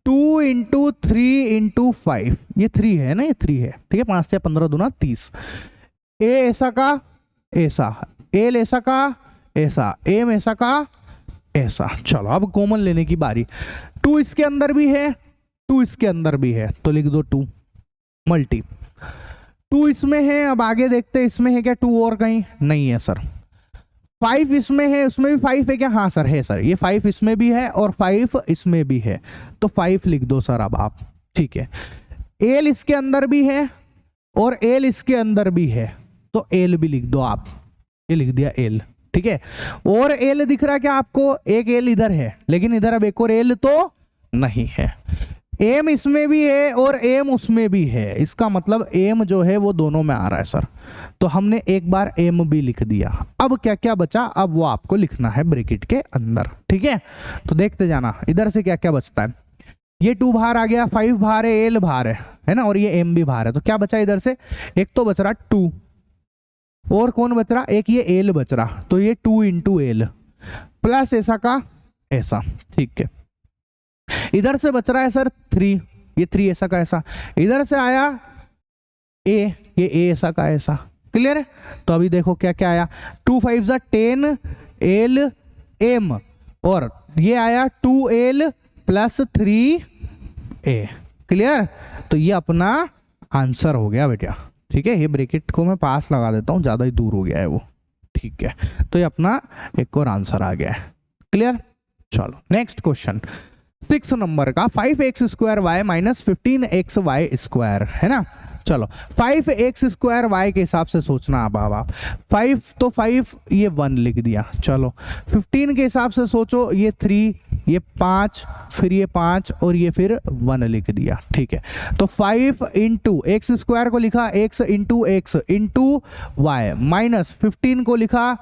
2 × 3 × 5, ये 3 है ना, ये 3 है, ठीक है। 5 से 15 दूना 30, a ऐसा का ऐसा, l ऐसा का ऐसा, m ऐसा का ऐसा। चलो अब कॉमन लेने की बारी, 2 इसके अंदर भी है, 2 इसके अंदर भी है, तो लिख दो 2 मल्टी 2 इसमें है। अब आगे देखते हैं इसमें है क्या 2 और कहीं नहीं है सर। 5 इसमें है, उसमें भी 5 है क्या? हाँ सर है सर, ये 5 इसमें भी है और 5 इसमें भी है, तो 5 लिख दो सर अब आप, ठीक है। l इसके अंदर भी है और l इसके अंदर भी है, तो l भी लिख दो आप, ये लिख दिया l, ठीक है। और l दिख रहा है क्या आपको? एक l इधर है, लेकिन इधर अब एक और l तो नहीं है। m इसमें भी है और m उसमें भी है, इसका मतलब m जो है वो दोनों में आ रहा है सर, तो हमने एक बार m भी लिख दिया। अब क्या क्या बचा, अब वो आपको लिखना है ब्रैकेट के अंदर, ठीक है। तो देखते जाना इधर से क्या क्या बचता है। ये 2 बाहर आ गया, 5 बाहर है, l बाहर है ना, और ये m भी बाहर है, तो क्या बचा इधर से? एक तो बच रहा 2, और कौन बच रहा? एक ये l बच रहा, तो ये 2 × l प्लस ऐसा का ऐसा, ठीक है। इधर से बच रहा है सर 3, ये 3 ऐसा का ऐसा, इधर से आया a, ये a ऐसा का ऐसा, क्लियर है। तो अभी देखो क्या क्या आया, 2 × 5 = 10 l m, और ये आया 2l + 3a, क्लियर। तो ये अपना आंसर हो गया बेटा, ठीक है। ये ब्रैकेट को मैं पास लगा देता हूँ, ज्यादा ही दूर हो गया है वो, ठीक है। तो ये अपना एक और आंसर आ गया है, क्लियर। चलो नेक्स्ट क्वेश्चन 6 नंबर का, 5x² y - 15xy², है ना। चलो 5x² y के हिसाब से सोचना अब आप 5 तो 5 ये 1 लिख दिया, चलो 15 के हिसाब से सोचो, ये 3 ये 5, फिर ये 5 और ये फिर 1 लिख दिया। ठीक है, तो 5 इंटू एक्स स्क्वायर को लिखा x into X into Y, minus 15 को लिखा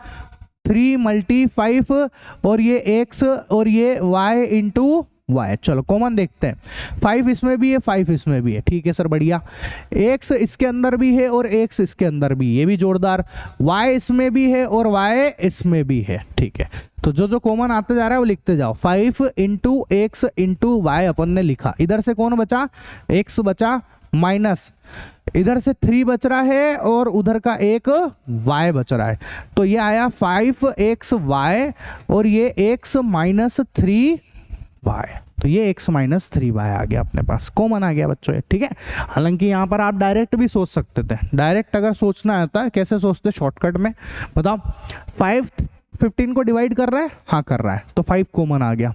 3 मल्टी 5 और ये x और ये y इंटू वाई। चलो कॉमन देखते हैं, 5 इसमें भी है 5 इसमें भी है। ठीक है सर, बढ़िया। x इसके अंदर भी है और x इसके अंदर भी, ये भी जोरदार। y इसमें भी है और y इसमें भी है। ठीक है, तो जो जो कॉमन आते जा रहा है वो लिखते जाओ। 5 इंटू एक्स इंटू वाई अपन ने लिखा, इधर से कौन बचा, x बचा, माइनस इधर से 3 बच रहा है और उधर का एक y बच रहा है, तो ये आया 5xy और ये x माइनस 3y, तो ये x माइनस 3y आ गया अपने पास, कॉमन आ गया बच्चों। ठीक है, हालांकि यहाँ पर आप डायरेक्ट भी सोच सकते थे, डायरेक्ट अगर सोचना आता है कैसे सोचते, शॉर्टकट में बताओ। 5 15 को डिवाइड कर रहा है, हाँ कर रहा है, तो 5 कॉमन आ गया,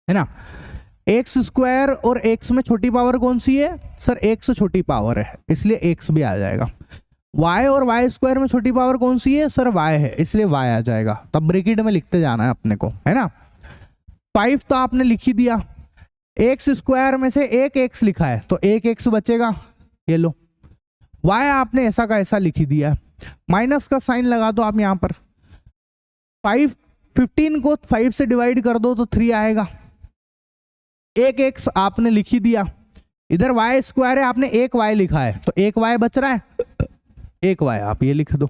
है ना। एक्स स्क्वायर और x में छोटी पावर कौन सी है सर, x छोटी पावर है, इसलिए x भी आ जाएगा। y और y स्क्वायर में छोटी पावर कौन सी है सर, y है, इसलिए y आ जाएगा। तब ब्रैकेट में लिखते जाना है अपने को, है ना। 5 तो आपने लिख ही दिया, एक्स स्क्वायर में से एक x लिखा है तो एक x बचेगा, ये लो। y आपने ऐसा का ऐसा लिख ही दिया, माइनस का साइन लगा दो आप यहाँ पर। 15 को 5 से डिवाइड कर दो तो 3 आएगा, एक x आपने लिख ही दिया। इधर y स्क्वायर है, आपने एक y लिखा है तो एक y बच रहा है, एक y आप ये लिख दो,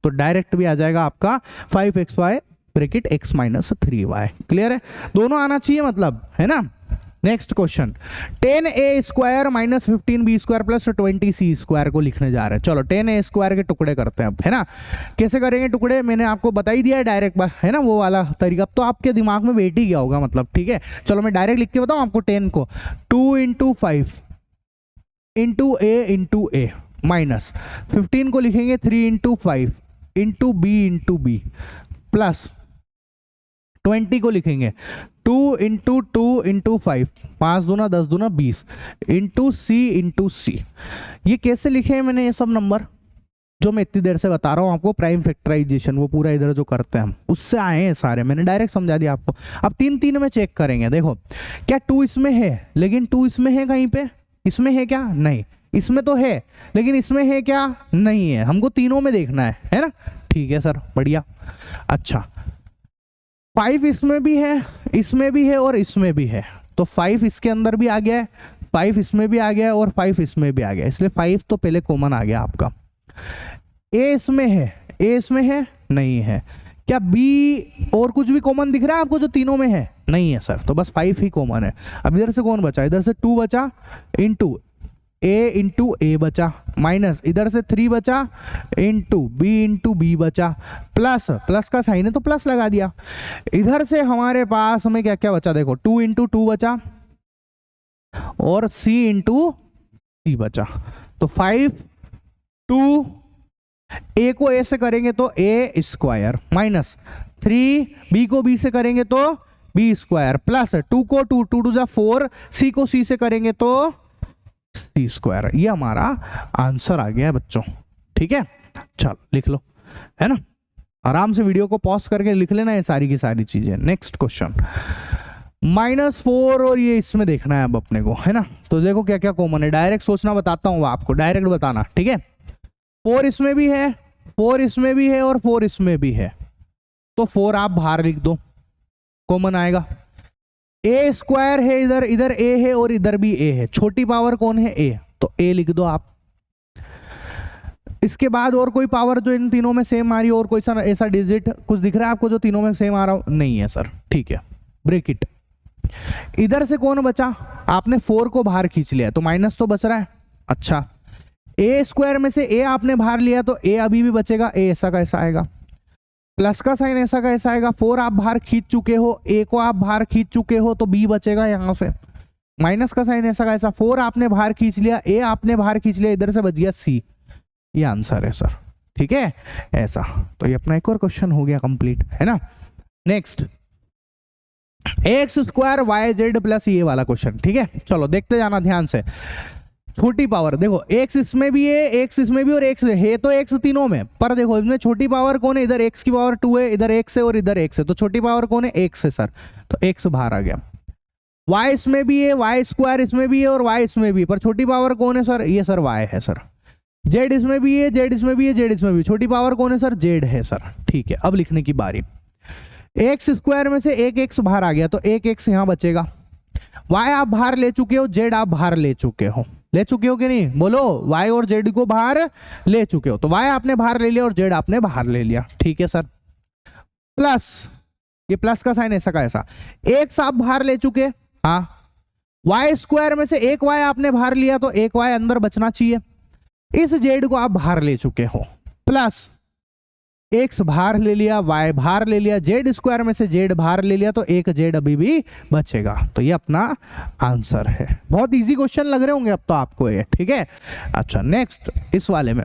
तो डायरेक्ट भी आ जाएगा आपका 5xy bracket x minus 3y। Clear है, दोनों आना चाहिए मतलब, है ना। Next question, 10a square minus 15b square plus 20c square को लिखने जा रहे हैं। चलो 10a स्क्वायर के टुकड़े करते हैं अब, है ना। कैसे करेंगे टुकड़े, मैंने आपको बता ही दिया है डायरेक्ट, है ना, वो वाला तरीका। अब तो आपके दिमाग में बैठ ही गया होगा मतलब। ठीक है, चलो मैं डायरेक्ट लिख के बताऊं आपको। 10 को 2 इंटू 5 इंटू a माइनस 15 को लिखेंगे 3 इंटू 5 इंटू बी प्लस 20 को लिखेंगे 2 इंटू 2 इंटू 5, 5 दूना 10 दूना 20 इंटू सी। ये कैसे लिखे हैं मैंने ये सब नंबर, जो मैं इतनी देर से बता रहा हूँ आपको, प्राइम फैक्टराइजेशन, वो पूरा इधर जो करते हैं हम, उससे आए हैं सारे, मैंने डायरेक्ट समझा दिया आपको। अब 3 में चेक करेंगे, देखो क्या 2 इसमें है, लेकिन 2 इसमें है कहीं पे, इसमें है क्या, नहीं, इसमें तो है लेकिन इसमें है क्या, नहीं है, हमको तीनों में देखना है ना। ठीक है सर, बढ़िया। अच्छा 5 इसमें भी है, इसमें भी है और इसमें भी है, तो 5 इसके अंदर भी आ गया है, 5 इसमें भी आ गया है और 5 इसमें भी आ गया, इसलिए 5 तो पहले कॉमन आ गया आपका। ए इसमें है, नहीं है। क्या बी और कुछ भी कॉमन दिख रहा है आपको जो तीनों में है, नहीं है सर, तो बस 5 ही कॉमन है। अब इधर से कौन बचा, इधर से 2 बचा इंटू ए बचा, माइनस इधर से 3 बचा इंटू बी बचा, प्लस का साइन है तो प्लस लगा दिया। इधर से हमारे पास हमें क्या क्या बचा, देखो 2 इंटू 2 बचा और c इंटू सी बचा, तो 5 2 a को a से करेंगे तो a स्क्वायर, माइनस 3 b को b से करेंगे तो b स्क्वायर, प्लस 2 को 2 जा 4, c को c से करेंगे तो सी स्क्वायर। ये हमारा आंसर आ गया है बच्चों। ठीक है, चलो लिख लो, है ना, आराम से वीडियो को पॉज करके लिख लेना ये सारी की सारी चीजें। नेक्स्ट क्वेश्चन, -4 और ये इसमें देखना है अब अपने को, है ना। तो देखो क्या क्या कॉमन है, डायरेक्ट सोचना बताता हूँ आपको, डायरेक्ट बताना। ठीक है, 4 इसमें भी है, 4 इसमें भी है और 4 इसमें भी है, तो 4 आप बाहर लिख दो, कॉमन आएगा। ए स्क्वायर है, इधर ए है और इधर भी ए है, छोटी पावर कौन है, ए, तो ए लिख दो आप। इसके बाद और कोई पावर जो इन तीनों में सेम आ रही है, और कोई सा ऐसा डिजिट कुछ दिख रहा है आपको जो तीनों में सेम आ रहा हो, नहीं है सर। ठीक है, ब्रैकेट। इधर से कौन बचा, आपने 4 को बाहर खींच लिया तो माइनस तो बच रहा है। अच्छा, ए स्क्वायर में से ए आपने बाहर लिया तो ए अभी भी बचेगा, ए ऐसा का ऐसा आएगा, प्लस का साइन ऐसा का ऐसा आएगा। 4 आप बाहर खींच चुके हो, ए को आप बाहर खींच चुके हो तो बी बचेगा यहां से, माइनस का साइन ऐसा का ऐसा। 4 आपने बाहर खींच लिया, ए आपने बाहर खींच लिया, इधर से बच गया सी, ये आंसर है सर। ठीक है, ऐसा, तो ये अपना एक और क्वेश्चन हो गया कंप्लीट, है ना। Next, X square Y Z plus ये वाला क्वेश्चन। ठीक है, चलो देखते जाना ध्यान से। छोटी पावर देखो, एक्स इसमें भी है, एक्स इसमें भी, और एक्स है तो एक्स तीनों में, पर देखो इसमें छोटी पावर कौन है, इधर एक्स की पावर 2 है, इधर एक्स है और इधर एक्स है, तो छोटी पावर कौन है, एक्स है सर, तो एक्स बाहर आ गया। वाई इसमें भी है, वाई स्क्वायर इसमें भी है और वाई इसमें भी, पर छोटी पावर कौन है सर, ये सर वाई है सर। जेड इसमें भी है, जेड इसमें भी है, जेड इसमें भी, छोटी पावर कौन है सर, जेड है सर। ठीक है, अब लिखने की बारी, एक्स स्क्वायर में से एक एक्स बाहर आ गया तो एक एक्स यहां बचेगा। वाई आप बाहर ले चुके हो, जेड आप बाहर ले चुके हो, ले चुके हो कि नहीं, बोलो, वाई और जेड को बाहर ले चुके हो, तो वाई आपने बाहर ले लिया और जेड आपने बाहर ले लिया। ठीक है सर, प्लस, ये प्लस का साइन ऐसा का ऐसा, एक्स आप बाहर ले चुके, हाँ, वाई स्क्वायर में से एक वाई आपने बाहर लिया तो एक वाई अंदर बचना चाहिए, इस जेड को आप बाहर ले चुके हो, प्लस एक्स बाहर ले लिया, वाई बाहर ले लिया, जेड स्क्वायर में से जेड बाहर ले लिया तो एक जेड अभी भी बचेगा, तो ये अपना आंसर है। बहुत इजी क्वेश्चन लग रहे होंगे अब तो आपको ये, ठीक है। अच्छा नेक्स्ट, इस वाले में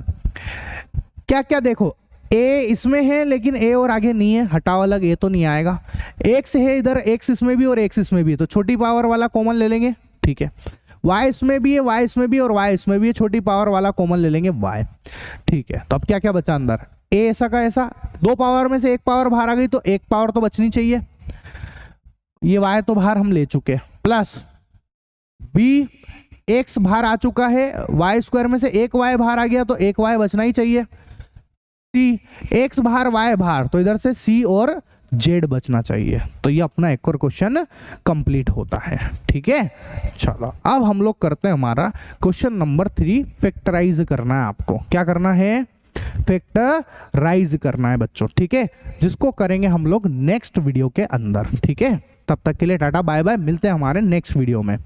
क्या क्या देखो, ए इसमें है लेकिन ए और आगे नहीं है, हटाओ अलग, ए तो नहीं आएगा, एक्स है इधर, एक्स इसमें भी और एक्स इसमें भी, तो छोटी पावर वाला कॉमन ले लेंगे। ठीक है, वाई इसमें भी है, वाई इसमें भी और वाई इसमें भी है, छोटी पावर वाला कॉमन ले लेंगे वाई। ठीक है, तो अब क्या क्या बचा अंदर, ए ऐसा का ऐसा, दो पावर में से एक पावर बाहर आ गई तो एक पावर तो बचनी चाहिए, ये वाई तो बाहर हम ले चुके, प्लस बी एक्स बाहर आ चुका है, वाई स्क्वायर में से एक वाई बाहर आ गया तो एक वाई बचना ही चाहिए, सी एक्स बाहर वाई बाहर, तो इधर से सी और जेड बचना चाहिए, तो ये अपना एक और क्वेश्चन कंप्लीट होता है। ठीक है, चलो अब हम लोग करते हैं हमारा क्वेश्चन नंबर 3, फैक्टराइज करना है आपको, क्या करना है, फैक्टराइज करना है बच्चों। ठीक है, जिसको करेंगे हम लोग नेक्स्ट वीडियो के अंदर। ठीक है, तब तक के लिए टाटा बाय बाय, मिलते हैं हमारे नेक्स्ट वीडियो में।